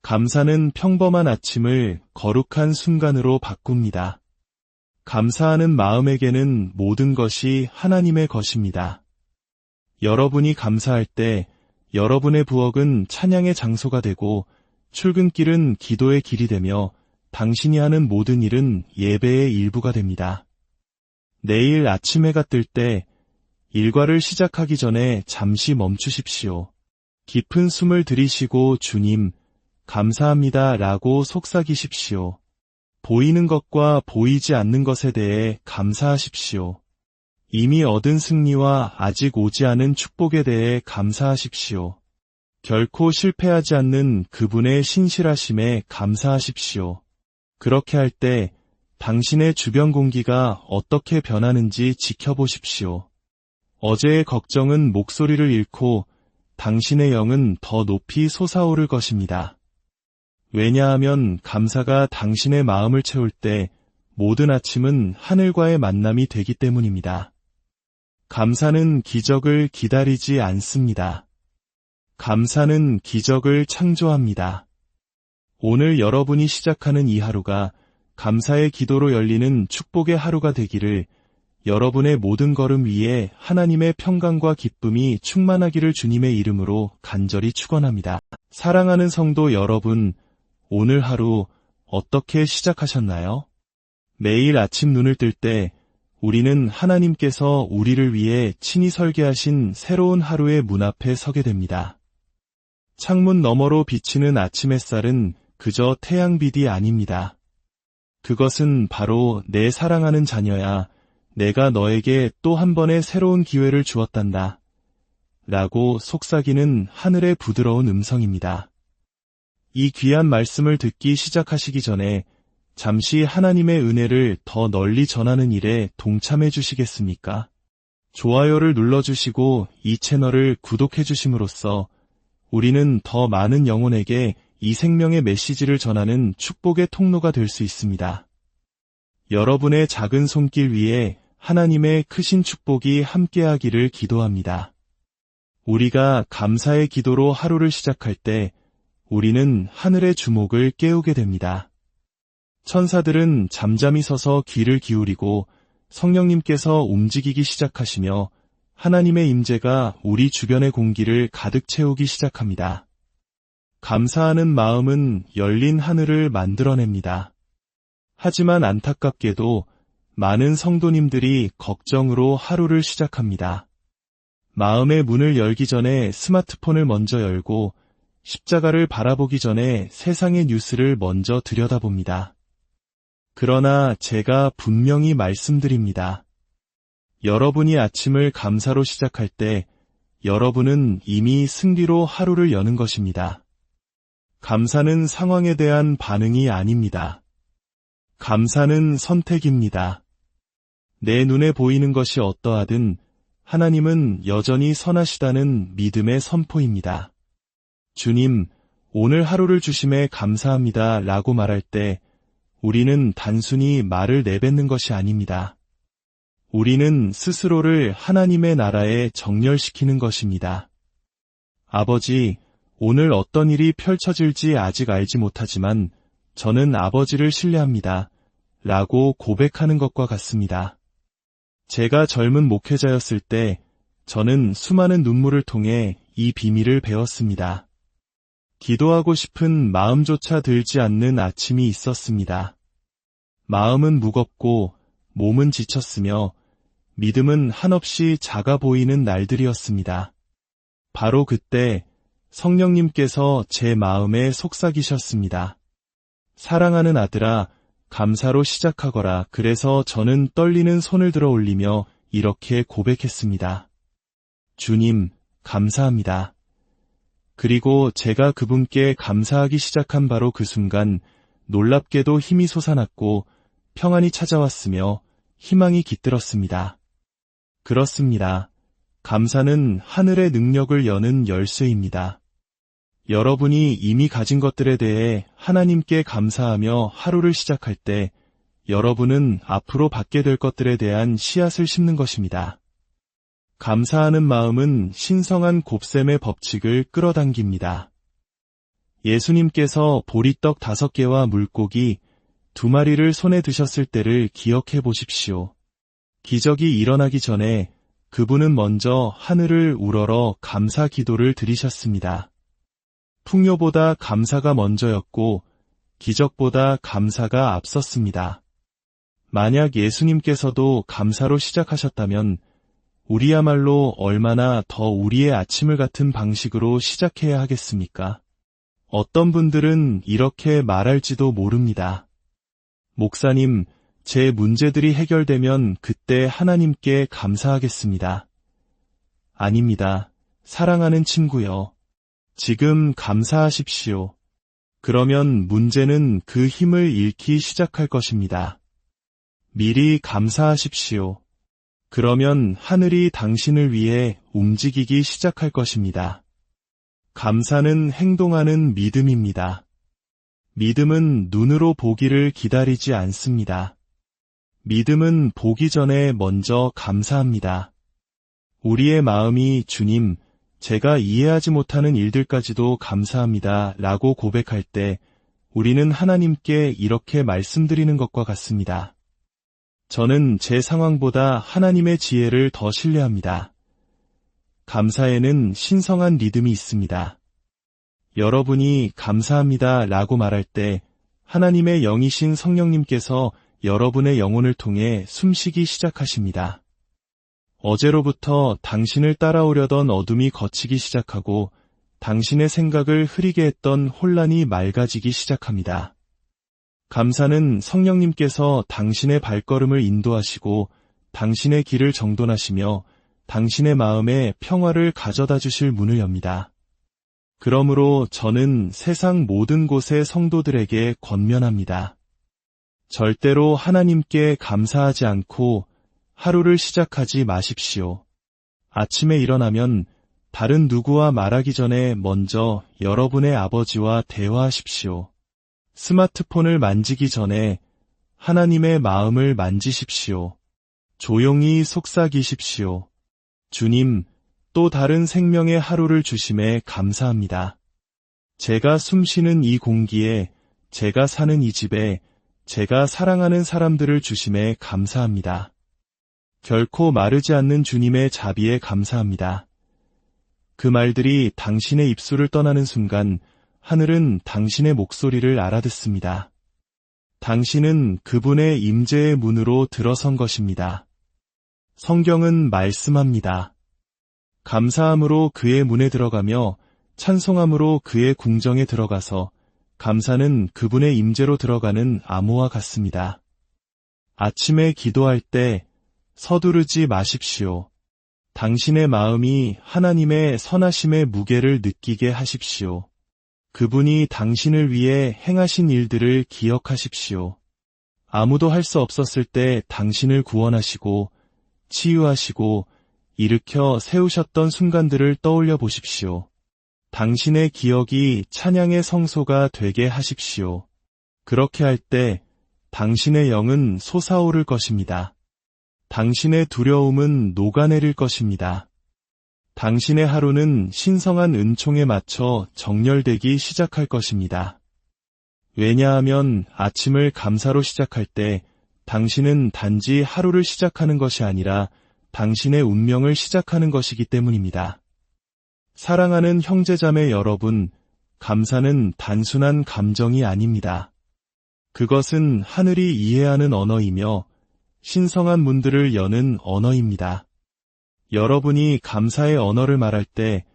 감사는 평범한 아침을 거룩한 순간으로 바꿉니다. 감사하는 마음에게는 모든 것이 하나님의 것입니다. 여러분이 감사할 때 여러분의 부엌은 찬양의 장소가 되고 출근길은 기도의 길이 되며 당신이 하는 모든 일은 예배의 일부가 됩니다. 내일 아침 해가 뜰 때 일과를 시작하기 전에 잠시 멈추십시오. 깊은 숨을 들이쉬고 주님, 감사합니다 라고 속삭이십시오. 보이는 것과 보이지 않는 것에 대해 감사하십시오. 이미 얻은 승리와 아직 오지 않은 축복에 대해 감사하십시오. 결코 실패하지 않는 그분의 신실하심에 감사하십시오. 그렇게 할 때 당신의 주변 공기가 어떻게 변하는지 지켜보십시오. 어제의 걱정은 목소리를 잃고 당신의 영은 더 높이 솟아오를 것입니다. 왜냐하면 감사가 당신의 마음을 채울 때 모든 아침은 하늘과의 만남이 되기 때문입니다. 감사는 기적을 기다리지 않습니다. 감사는 기적을 창조합니다. 오늘 여러분이 시작하는 이 하루가 감사의 기도로 열리는 축복의 하루가 되기를, 여러분의 모든 걸음 위에 하나님의 평강과 기쁨이 충만하기를 주님의 이름으로 간절히 축원합니다. 사랑하는 성도 여러분, 오늘 하루 어떻게 시작하셨나요? 매일 아침 눈을 뜰 때 우리는 하나님께서 우리를 위해 친히 설계하신 새로운 하루의 문 앞에 서게 됩니다. 창문 너머로 비치는 아침 햇살은 그저 태양빛이 아닙니다. 그것은 바로 내 사랑하는 자녀야, 내가 너에게 또 한 번의 새로운 기회를 주었단다 라고 속삭이는 하늘의 부드러운 음성입니다. 이 귀한 말씀을 듣기 시작하시기 전에 잠시 하나님의 은혜를 더 널리 전하는 일에 동참해 주시겠습니까? 좋아요를 눌러주시고 이 채널을 구독해 주심으로써 우리는 더 많은 영혼에게 이 생명의 메시지를 전하는 축복의 통로가 될 수 있습니다. 여러분의 작은 손길 위에 하나님의 크신 축복이 함께하기를 기도합니다. 우리가 감사의 기도로 하루를 시작할 때 우리는 하늘의 주목을 깨우게 됩니다. 천사들은 잠잠히 서서 귀를 기울이고 성령님께서 움직이기 시작하시며 하나님의 임재가 우리 주변의 공기를 가득 채우기 시작합니다. 감사하는 마음은 열린 하늘을 만들어냅니다. 하지만 안타깝게도 많은 성도님들이 걱정으로 하루를 시작합니다. 마음의 문을 열기 전에 스마트폰을 먼저 열고 십자가를 바라보기 전에 세상의 뉴스를 먼저 들여다봅니다. 그러나 제가 분명히 말씀드립니다. 여러분이 아침을 감사로 시작할 때 여러분은 이미 승리로 하루를 여는 것입니다. 감사는 상황에 대한 반응이 아닙니다. 감사는 선택입니다. 내 눈에 보이는 것이 어떠하든 하나님은 여전히 선하시다는 믿음의 선포입니다. 주님, 오늘 하루를 주심에 감사합니다 라고 말할 때 우리는 단순히 말을 내뱉는 것이 아닙니다. 우리는 스스로를 하나님의 나라에 정렬시키는 것입니다. 아버지, 오늘 어떤 일이 펼쳐질지 아직 알지 못하지만 저는 아버지를 신뢰합니다 라고 고백하는 것과 같습니다. 제가 젊은 목회자였을 때 저는 수많은 눈물을 통해 이 비밀을 배웠습니다. 기도하고 싶은 마음조차 들지 않는 아침이 있었습니다. 마음은 무겁고 몸은 지쳤으며 믿음은 한없이 작아 보이는 날들이었습니다. 바로 그때 성령님께서 제 마음에 속삭이셨습니다. 사랑하는 아들아, 감사로 시작하거라. 그래서 저는 떨리는 손을 들어 올리며 이렇게 고백했습니다. 주님, 감사합니다. 그리고 제가 그분께 감사하기 시작한 바로 그 순간 놀랍게도 힘이 솟아났고 평안이 찾아왔으며 희망이 깃들었습니다. 그렇습니다. 감사는 하늘의 능력을 여는 열쇠입니다. 여러분이 이미 가진 것들에 대해 하나님께 감사하며 하루를 시작할 때 여러분은 앞으로 받게 될 것들에 대한 씨앗을 심는 것입니다. 감사하는 마음은 신성한 곱셈의 법칙을 끌어당깁니다. 예수님께서 보리떡 5개와 물고기 2마리를 손에 드셨을 때를 기억해 보십시오. 기적이 일어나기 전에 그분은 먼저 하늘을 우러러 감사 기도를 드리셨습니다. 풍요보다 감사가 먼저였고 기적보다 감사가 앞섰습니다. 만약 예수님께서도 감사로 시작하셨다면 우리야말로 얼마나 더 우리의 아침을 같은 방식으로 시작해야 하겠습니까? 어떤 분들은 이렇게 말할지도 모릅니다. 목사님, 제 문제들이 해결되면 그때 하나님께 감사하겠습니다. 아닙니다. 사랑하는 친구요. 지금 감사하십시오. 그러면 문제는 그 힘을 잃기 시작할 것입니다. 미리 감사하십시오. 그러면 하늘이 당신을 위해 움직이기 시작할 것입니다. 감사는 행동하는 믿음입니다. 믿음은 눈으로 보기를 기다리지 않습니다. 믿음은 보기 전에 먼저 감사합니다. 우리의 마음이 주님, 제가 이해하지 못하는 일들까지도 감사합니다 라고 고백할 때 우리는 하나님께 이렇게 말씀드리는 것과 같습니다. 저는 제 상황보다 하나님의 지혜를 더 신뢰합니다. 감사에는 신성한 리듬이 있습니다. 여러분이 감사합니다 라고 말할 때 하나님의 영이신 성령님께서 여러분의 영혼을 통해 숨쉬기 시작하십니다. 어제로부터 당신을 따라오려던 어둠이 걷히기 시작하고 당신의 생각을 흐리게 했던 혼란이 맑아지기 시작합니다. 감사는 성령님께서 당신의 발걸음을 인도하시고 당신의 길을 정돈하시며 당신의 마음에 평화를 가져다 주실 문을 엽니다. 그러므로 저는 세상 모든 곳의 성도들에게 권면합니다. 절대로 하나님께 감사하지 않고 하루를 시작하지 마십시오. 아침에 일어나면 다른 누구와 말하기 전에 먼저 여러분의 아버지와 대화하십시오. 스마트폰을 만지기 전에 하나님의 마음을 만지십시오. 조용히 속삭이십시오. 주님, 또 다른 생명의 하루를 주심에 감사합니다. 제가 숨쉬는 이 공기에, 제가 사는 이 집에, 제가 사랑하는 사람들을 주심에 감사합니다. 결코 마르지 않는 주님의 자비에 감사합니다. 그 말들이 당신의 입술을 떠나는 순간 하늘은 당신의 목소리를 알아듣습니다. 당신은 그분의 임재의 문으로 들어선 것입니다. 성경은 말씀합니다. 감사함으로 그의 문에 들어가며 찬송함으로 그의 궁정에 들어가서 감사는 그분의 임재로 들어가는 암호와 같습니다. 아침에 기도할 때 서두르지 마십시오. 당신의 마음이 하나님의 선하심의 무게를 느끼게 하십시오. 그분이 당신을 위해 행하신 일들을 기억하십시오. 아무도 할 수 없었을 때 당신을 구원하시고 치유하시고 일으켜 세우셨던 순간들을 떠올려 보십시오. 당신의 기억이 찬양의 성소가 되게 하십시오. 그렇게 할 때 당신의 영은 솟아오를 것입니다. 당신의 두려움은 녹아내릴 것입니다. 당신의 하루는 신성한 은총에 맞춰 정렬되기 시작할 것입니다. 왜냐하면 아침을 감사로 시작할 때 당신은 단지 하루를 시작하는 것이 아니라 당신의 운명을 시작하는 것이기 때문입니다. 사랑하는 형제자매 여러분, 감사는 단순한 감정이 아닙니다. 그것은 하늘이 이해하는 언어이며 신성한 문들을 여는 언어입니다. 여러분이 감사의 언어를 말할 때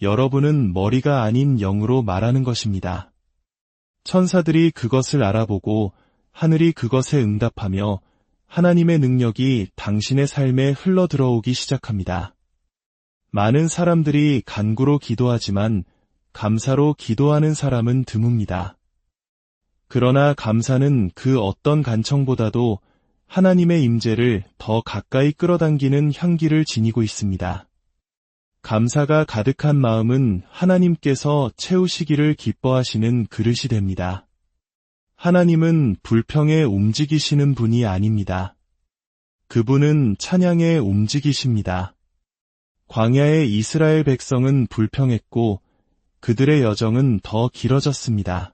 여러분은 머리가 아닌 영으로 말하는 것입니다. 천사들이 그것을 알아보고 하늘이 그것에 응답하며 하나님의 능력이 당신의 삶에 흘러들어오기 시작합니다. 많은 사람들이 간구로 기도하지만 감사로 기도하는 사람은 드뭅니다. 그러나 감사는 그 어떤 간청보다도 하나님의 임재를 더 가까이 끌어당기는 향기를 지니고 있습니다. 감사가 가득한 마음은 하나님께서 채우시기를 기뻐하시는 그릇이 됩니다. 하나님은 불평에 움직이시는 분이 아닙니다. 그분은 찬양에 움직이십니다. 광야의 이스라엘 백성은 불평했고 그들의 여정은 더 길어졌습니다.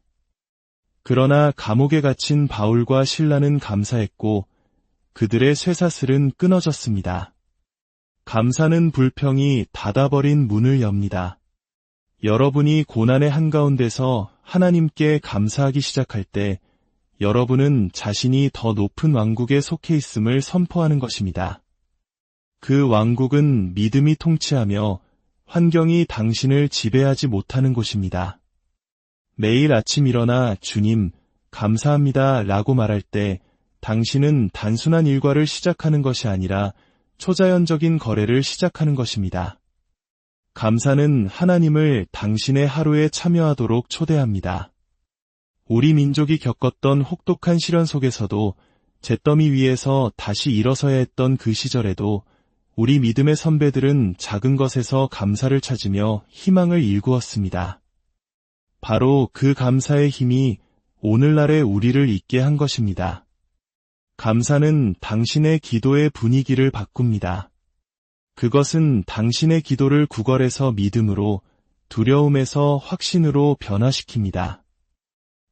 그러나 감옥에 갇힌 바울과 실라는 감사했고 그들의 쇠사슬은 끊어졌습니다. 감사는 불평이 닫아버린 문을 엽니다. 여러분이 고난의 한가운데서 하나님께 감사하기 시작할 때 여러분은 자신이 더 높은 왕국에 속해 있음을 선포하는 것입니다. 그 왕국은 믿음이 통치하며 환경이 당신을 지배하지 못하는 곳입니다. 매일 아침 일어나 주님, 감사합니다 라고 말할 때 당신은 단순한 일과를 시작하는 것이 아니라 초자연적인 거래를 시작하는 것입니다. 감사는 하나님을 당신의 하루에 참여하도록 초대합니다. 우리 민족이 겪었던 혹독한 시련 속에서도 잿더미 위에서 다시 일어서야 했던 그 시절에도 우리 믿음의 선배들은 작은 것에서 감사를 찾으며 희망을 일구었습니다. 바로 그 감사의 힘이 오늘날의 우리를 있게 한 것입니다. 감사는 당신의 기도의 분위기를 바꿉니다. 그것은 당신의 기도를 구걸에서 믿음으로, 두려움에서 확신으로 변화시킵니다.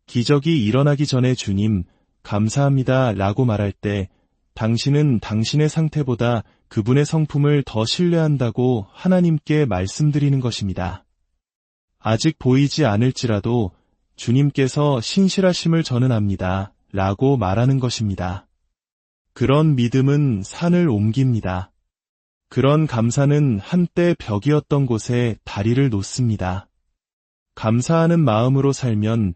기적이 일어나기 전에 주님, 감사합니다 라고 말할 때 당신은 당신의 상태보다 그분의 성품을 더 신뢰한다고 하나님께 말씀드리는 것입니다. 아직 보이지 않을지라도 주님께서 신실하심을 저는 압니다 라고 말하는 것입니다. 그런 믿음은 산을 옮깁니다. 그런 감사는 한때 벽이었던 곳에 다리를 놓습니다. 감사하는 마음으로 살면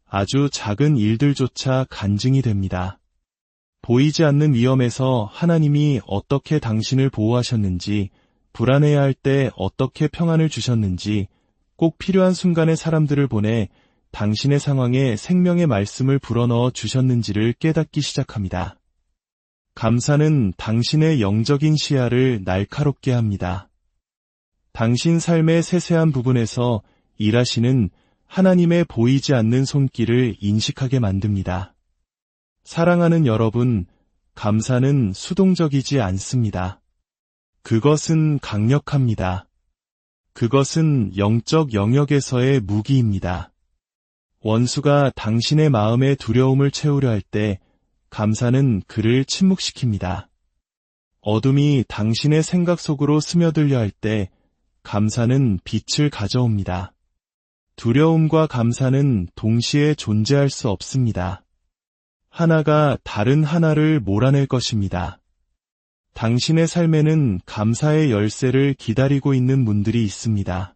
아주 작은 일들조차 간증이 됩니다. 보이지 않는 위험에서 하나님이 어떻게 당신을 보호하셨는지, 불안해야 할 때 어떻게 평안을 주셨는지, 꼭 필요한 순간에 사람들을 보내 당신의 상황에 생명의 말씀을 불어넣어 주셨는지를 깨닫기 시작합니다. 감사는 당신의 영적인 시야를 날카롭게 합니다. 당신 삶의 세세한 부분에서 일하시는 하나님의 보이지 않는 손길을 인식하게 만듭니다. 사랑하는 여러분, 감사는 수동적이지 않습니다. 그것은 강력합니다. 그것은 영적 영역에서의 무기입니다. 원수가 당신의 마음의 두려움을 채우려 할 때 감사는 그를 침묵시킵니다. 어둠이 당신의 생각 속으로 스며들려 할 때 감사는 빛을 가져옵니다. 두려움과 감사는 동시에 존재할 수 없습니다. 하나가 다른 하나를 몰아낼 것입니다. 당신의 삶에는 감사의 열쇠를 기다리고 있는 문들이 있습니다.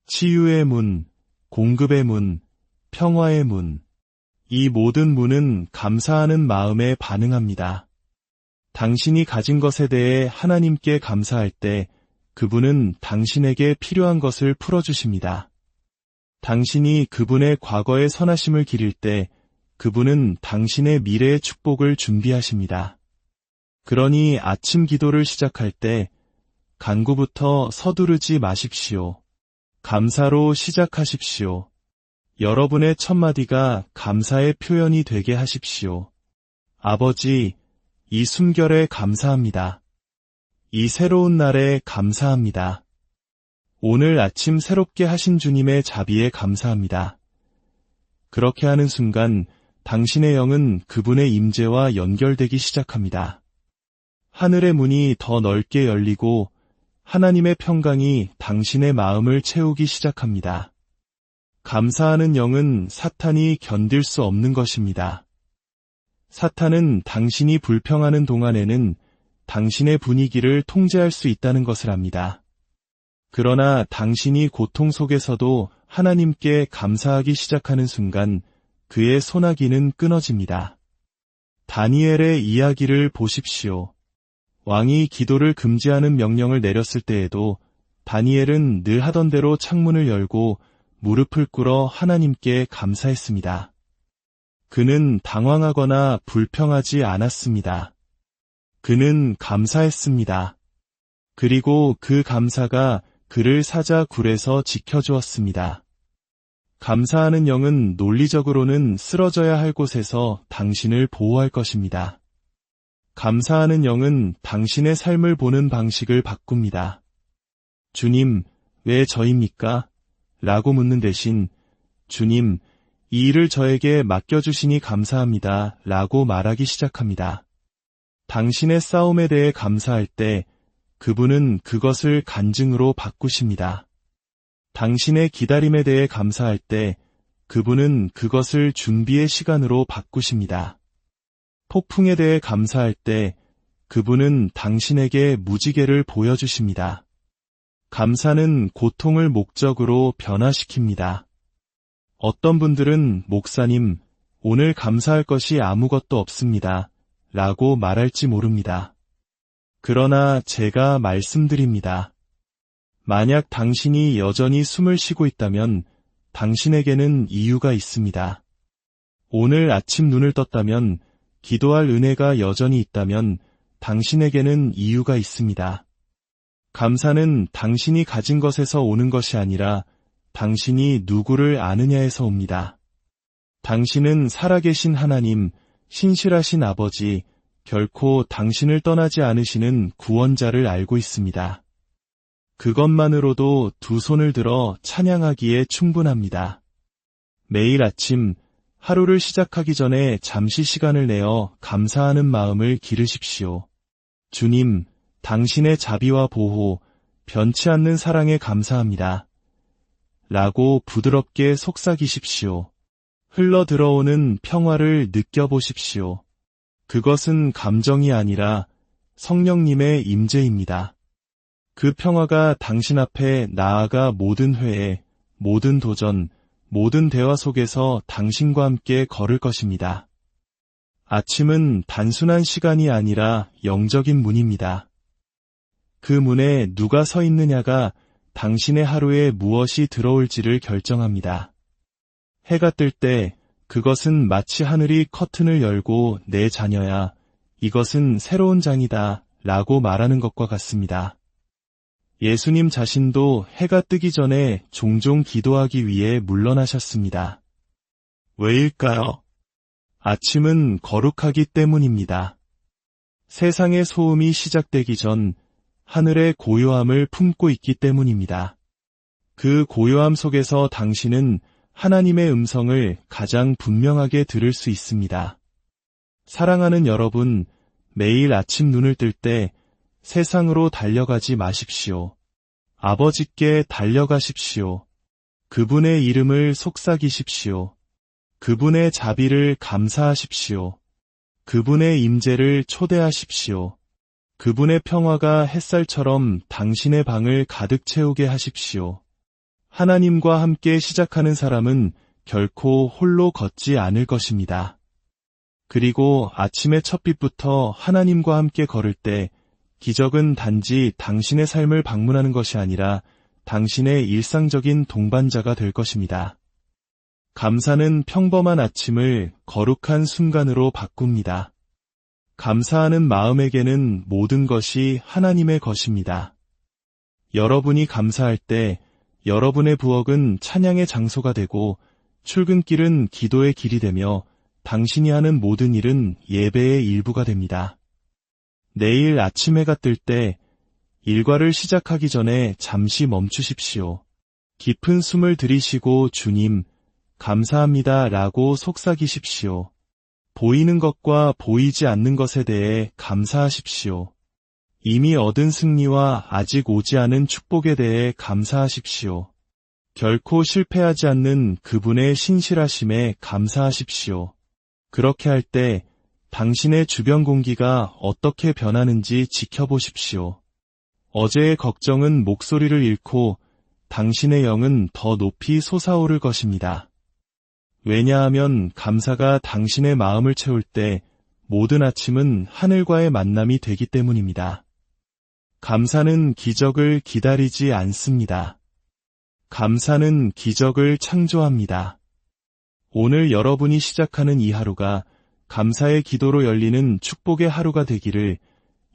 치유의 문, 공급의 문, 평화의 문. 이 모든 문은 감사하는 마음에 반응합니다. 당신이 가진 것에 대해 하나님께 감사할 때 그분은 당신에게 필요한 것을 풀어주십니다. 당신이 그분의 과거의 선하심을 기릴 때 그분은 당신의 미래의 축복을 준비하십니다. 그러니 아침 기도를 시작할 때 간구부터 서두르지 마십시오. 감사로 시작하십시오. 여러분의 첫마디가 감사의 표현이 되게 하십시오. 아버지, 이 숨결에 감사합니다. 이 새로운 날에 감사합니다. 오늘 아침 새롭게 하신 주님의 자비에 감사합니다. 그렇게 하는 순간 당신의 영은 그분의 임재와 연결되기 시작합니다. 하늘의 문이 더 넓게 열리고 하나님의 평강이 당신의 마음을 채우기 시작합니다. 감사하는 영은 사탄이 견딜 수 없는 것입니다. 사탄은 당신이 불평하는 동안에는 당신의 분위기를 통제할 수 있다는 것을 압니다. 그러나 당신이 고통 속에서도 하나님께 감사하기 시작하는 순간 그의 소나기는 끊어집니다. 다니엘의 이야기를 보십시오. 왕이 기도를 금지하는 명령을 내렸을 때에도 다니엘은 늘 하던 대로 창문을 열고 무릎을 꿇어 하나님께 감사했습니다. 그는 당황하거나 불평하지 않았습니다. 그는 감사했습니다. 그리고 그 감사가 그를 사자 굴에서 지켜주었습니다. 감사하는 영은 논리적으로는 쓰러져야 할 곳에서 당신을 보호할 것입니다. 감사하는 영은 당신의 삶을 보는 방식을 바꿉니다. 주님, 왜 저입니까? 라고 묻는 대신, 주님, 이 일을 저에게 맡겨주시니 감사합니다. 라고 말하기 시작합니다. 당신의 싸움에 대해 감사할 때 그분은 그것을 간증으로 바꾸십니다. 당신의 기다림에 대해 감사할 때 그분은 그것을 준비의 시간으로 바꾸십니다. 폭풍에 대해 감사할 때 그분은 당신에게 무지개를 보여주십니다. 감사는 고통을 목적으로 변화시킵니다. 어떤 분들은 목사님, 오늘 감사할 것이 아무것도 없습니다. 라고 말할지 모릅니다. 그러나 제가 말씀드립니다. 만약 당신이 여전히 숨을 쉬고 있다면 당신에게는 이유가 있습니다. 오늘 아침 눈을 떴다면, 기도할 은혜가 여전히 있다면 당신에게는 이유가 있습니다. 감사는 당신이 가진 것에서 오는 것이 아니라 당신이 누구를 아느냐에서 옵니다. 당신은 살아계신 하나님, 신실하신 아버지, 결코 당신을 떠나지 않으시는 구원자를 알고 있습니다. 그것만으로도 두 손을 들어 찬양하기에 충분합니다. 매일 아침 하루를 시작하기 전에 잠시 시간을 내어 감사하는 마음을 기르십시오. 주님, 당신의 자비와 보호, 변치 않는 사랑에 감사합니다. 라고 부드럽게 속삭이십시오. 흘러 들어오는 평화를 느껴보십시오. 그것은 감정이 아니라 성령님의 임재입니다. 그 평화가 당신 앞에 나아가 모든 회의, 모든 도전, 모든 대화 속에서 당신과 함께 걸을 것입니다. 아침은 단순한 시간이 아니라 영적인 문입니다. 그 문에 누가 서 있느냐가 당신의 하루에 무엇이 들어올지를 결정합니다. 해가 뜰 때 그것은 마치 하늘이 커튼을 열고 내 자녀야, 이것은 새로운 장이다 라고 말하는 것과 같습니다. 예수님 자신도 해가 뜨기 전에 종종 기도하기 위해 물러나셨습니다. 왜일까요? 아침은 거룩하기 때문입니다. 세상의 소음이 시작되기 전 하늘의 고요함을 품고 있기 때문입니다. 그 고요함 속에서 당신은 하나님의 음성을 가장 분명하게 들을 수 있습니다. 사랑하는 여러분, 매일 아침 눈을 뜰 때 세상으로 달려가지 마십시오. 아버지께 달려가십시오. 그분의 이름을 속삭이십시오. 그분의 자비를 감사하십시오. 그분의 임재를 초대하십시오. 그분의 평화가 햇살처럼 당신의 방을 가득 채우게 하십시오. 하나님과 함께 시작하는 사람은 결코 홀로 걷지 않을 것입니다. 그리고 아침의 첫빛부터 하나님과 함께 걸을 때 기적은 단지 당신의 삶을 방문하는 것이 아니라 당신의 일상적인 동반자가 될 것입니다. 감사는 평범한 아침을 거룩한 순간으로 바꿉니다. 감사하는 마음에게는 모든 것이 하나님의 것입니다. 여러분이 감사할 때 여러분의 부엌은 찬양의 장소가 되고 출근길은 기도의 길이 되며 당신이 하는 모든 일은 예배의 일부가 됩니다. 내일 아침 해가 뜰 때 일과를 시작하기 전에 잠시 멈추십시오. 깊은 숨을 들이쉬고 주님, 감사합니다 라고 속삭이십시오. 보이는 것과 보이지 않는 것에 대해 감사하십시오. 이미 얻은 승리와 아직 오지 않은 축복에 대해 감사하십시오. 결코 실패하지 않는 그분의 신실하심에 감사하십시오. 그렇게 할 때 당신의 주변 공기가 어떻게 변하는지 지켜보십시오. 어제의 걱정은 목소리를 잃고 당신의 영은 더 높이 솟아오를 것입니다. 왜냐하면 감사가 당신의 마음을 채울 때 모든 아침은 하늘과의 만남이 되기 때문입니다. 감사는 기적을 기다리지 않습니다. 감사는 기적을 창조합니다. 오늘 여러분이 시작하는 이 하루가 감사의 기도로 열리는 축복의 하루가 되기를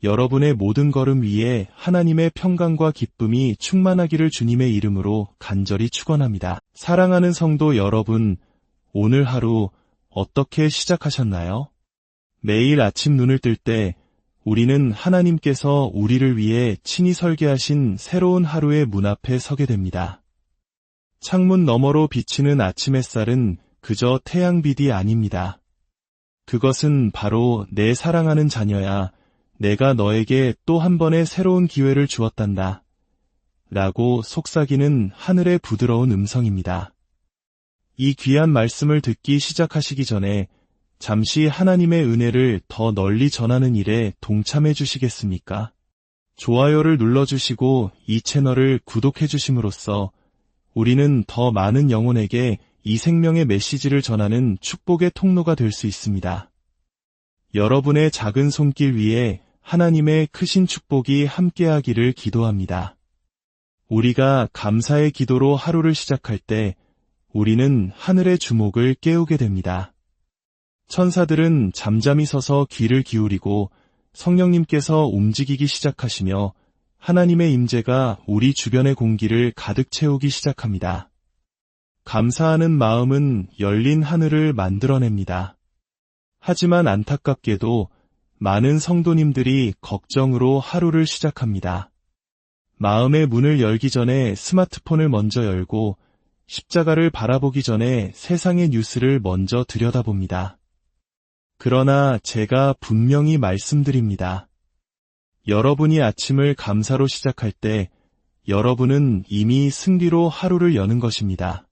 여러분의 모든 걸음 위에 하나님의 평강과 기쁨이 충만하기를 주님의 이름으로 간절히 축원합니다. 사랑하는 성도 여러분, 오늘 하루 어떻게 시작하셨나요? 매일 아침 눈을 뜰 때 우리는 하나님께서 우리를 위해 친히 설계하신 새로운 하루의 문 앞에 서게 됩니다. 창문 너머로 비치는 아침 햇살은 그저 태양빛이 아닙니다. 그것은 바로 내 사랑하는 자녀야, 내가 너에게 또 한 번의 새로운 기회를 주었단다. 라고 속삭이는 하늘의 부드러운 음성입니다. 이 귀한 말씀을 듣기 시작하시기 전에 잠시 하나님의 은혜를 더 널리 전하는 일에 동참해 주시겠습니까? 좋아요를 눌러주시고 이 채널을 구독해 주심으로써 우리는 더 많은 영혼에게 이 생명의 메시지를 전하는 축복의 통로가 될 수 있습니다. 여러분의 작은 손길 위에 하나님의 크신 축복이 함께하기를 기도합니다. 우리가 감사의 기도로 하루를 시작할 때 우리는 하늘의 주목을 깨우게 됩니다. 천사들은 잠잠히 서서 귀를 기울이고 성령님께서 움직이기 시작하시며 하나님의 임재가 우리 주변의 공기를 가득 채우기 시작합니다. 감사하는 마음은 열린 하늘을 만들어냅니다. 하지만 안타깝게도 많은 성도님들이 걱정으로 하루를 시작합니다. 마음의 문을 열기 전에 스마트폰을 먼저 열고 십자가를 바라보기 전에 세상의 뉴스를 먼저 들여다봅니다. 그러나 제가 분명히 말씀드립니다. 여러분이 아침을 감사로 시작할 때 여러분은 이미 승리로 하루를 여는 것입니다.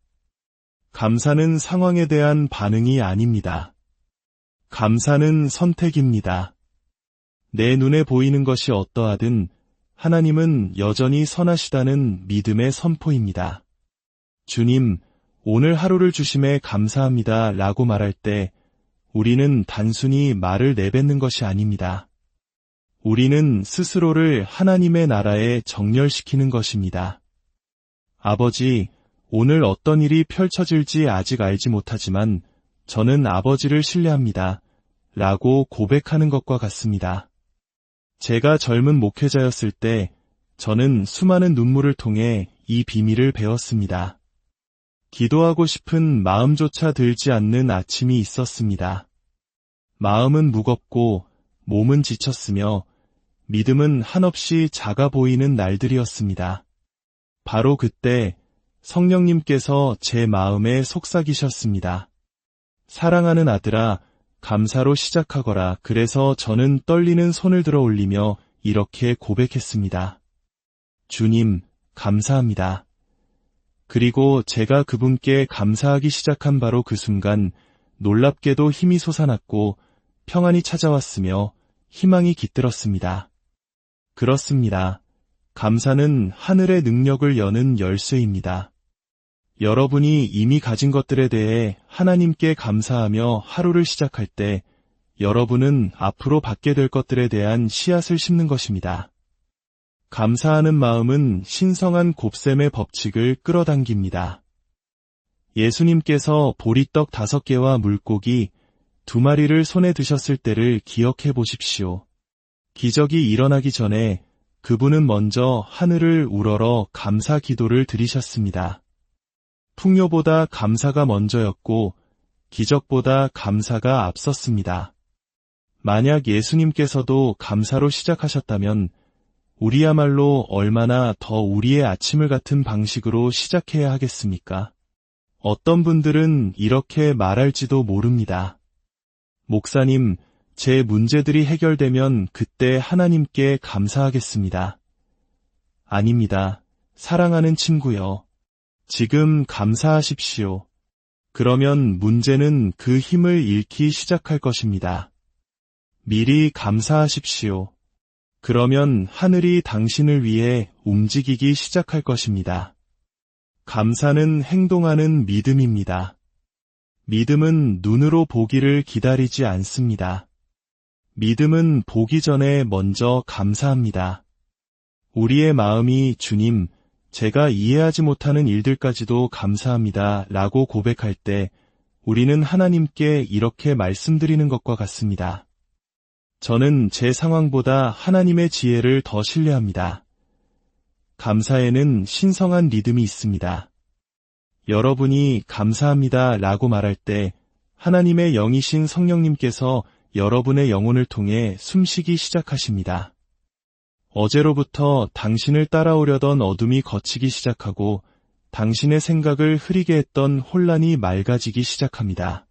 감사는 상황에 대한 반응이 아닙니다. 감사는 선택입니다. 내 눈에 보이는 것이 어떠하든 하나님은 여전히 선하시다는 믿음의 선포입니다. 주님, 오늘 하루를 주심에 감사합니다 라고 말할 때 우리는 단순히 말을 내뱉는 것이 아닙니다. 우리는 스스로를 하나님의 나라에 정렬시키는 것입니다. 아버지, 오늘 어떤 일이 펼쳐질지 아직 알지 못하지만 저는 아버지를 신뢰합니다. 라고 고백하는 것과 같습니다. 제가 젊은 목회자였을 때 저는 수많은 눈물을 통해 이 비밀을 배웠습니다. 기도하고 싶은 마음조차 들지 않는 아침이 있었습니다. 마음은 무겁고 몸은 지쳤으며 믿음은 한없이 작아 보이는 날들이었습니다. 바로 그때 성령님께서 제 마음에 속삭이셨습니다. 사랑하는 아들아, 감사로 시작하거라. 그래서 저는 떨리는 손을 들어 올리며 이렇게 고백했습니다. 주님, 감사합니다. 그리고 제가 그분께 감사하기 시작한 바로 그 순간 놀랍게도 힘이 솟아났고 평안이 찾아왔으며 희망이 깃들었습니다. 그렇습니다. 감사는 하늘의 능력을 여는 열쇠입니다. 여러분이 이미 가진 것들에 대해 하나님께 감사하며 하루를 시작할 때 여러분은 앞으로 받게 될 것들에 대한 씨앗을 심는 것입니다. 감사하는 마음은 신성한 곱셈의 법칙을 끌어당깁니다. 예수님께서 보리떡 5개와 물고기 2마리를 손에 드셨을 때를 기억해 보십시오. 기적이 일어나기 전에 그분은 먼저 하늘을 우러러 감사 기도를 드리셨습니다. 풍요보다 감사가 먼저였고 기적보다 감사가 앞섰습니다. 만약 예수님께서도 감사로 시작하셨다면 우리야말로 얼마나 더 우리의 아침을 같은 방식으로 시작해야 하겠습니까? 어떤 분들은 이렇게 말할지도 모릅니다. 목사님, 제 문제들이 해결되면 그때 하나님께 감사하겠습니다. 아닙니다. 사랑하는 친구여. 지금 감사하십시오. 그러면 문제는 그 힘을 잃기 시작할 것입니다. 미리 감사하십시오. 그러면 하늘이 당신을 위해 움직이기 시작할 것입니다. 감사는 행동하는 믿음입니다. 믿음은 눈으로 보기를 기다리지 않습니다. 믿음은 보기 전에 먼저 감사합니다. 우리의 마음이 주님, 제가 이해하지 못하는 일들까지도 감사합니다 라고 고백할 때 우리는 하나님께 이렇게 말씀드리는 것과 같습니다. 저는 제 상황보다 하나님의 지혜를 더 신뢰합니다. 감사에는 신성한 리듬이 있습니다. 여러분이 감사합니다 라고 말할 때 하나님의 영이신 성령님께서 여러분의 영혼을 통해 숨쉬기 시작하십니다. 어제로부터 당신을 따라오려던 어둠이 걷히기 시작하고 당신의 생각을 흐리게 했던 혼란이 맑아지기 시작합니다.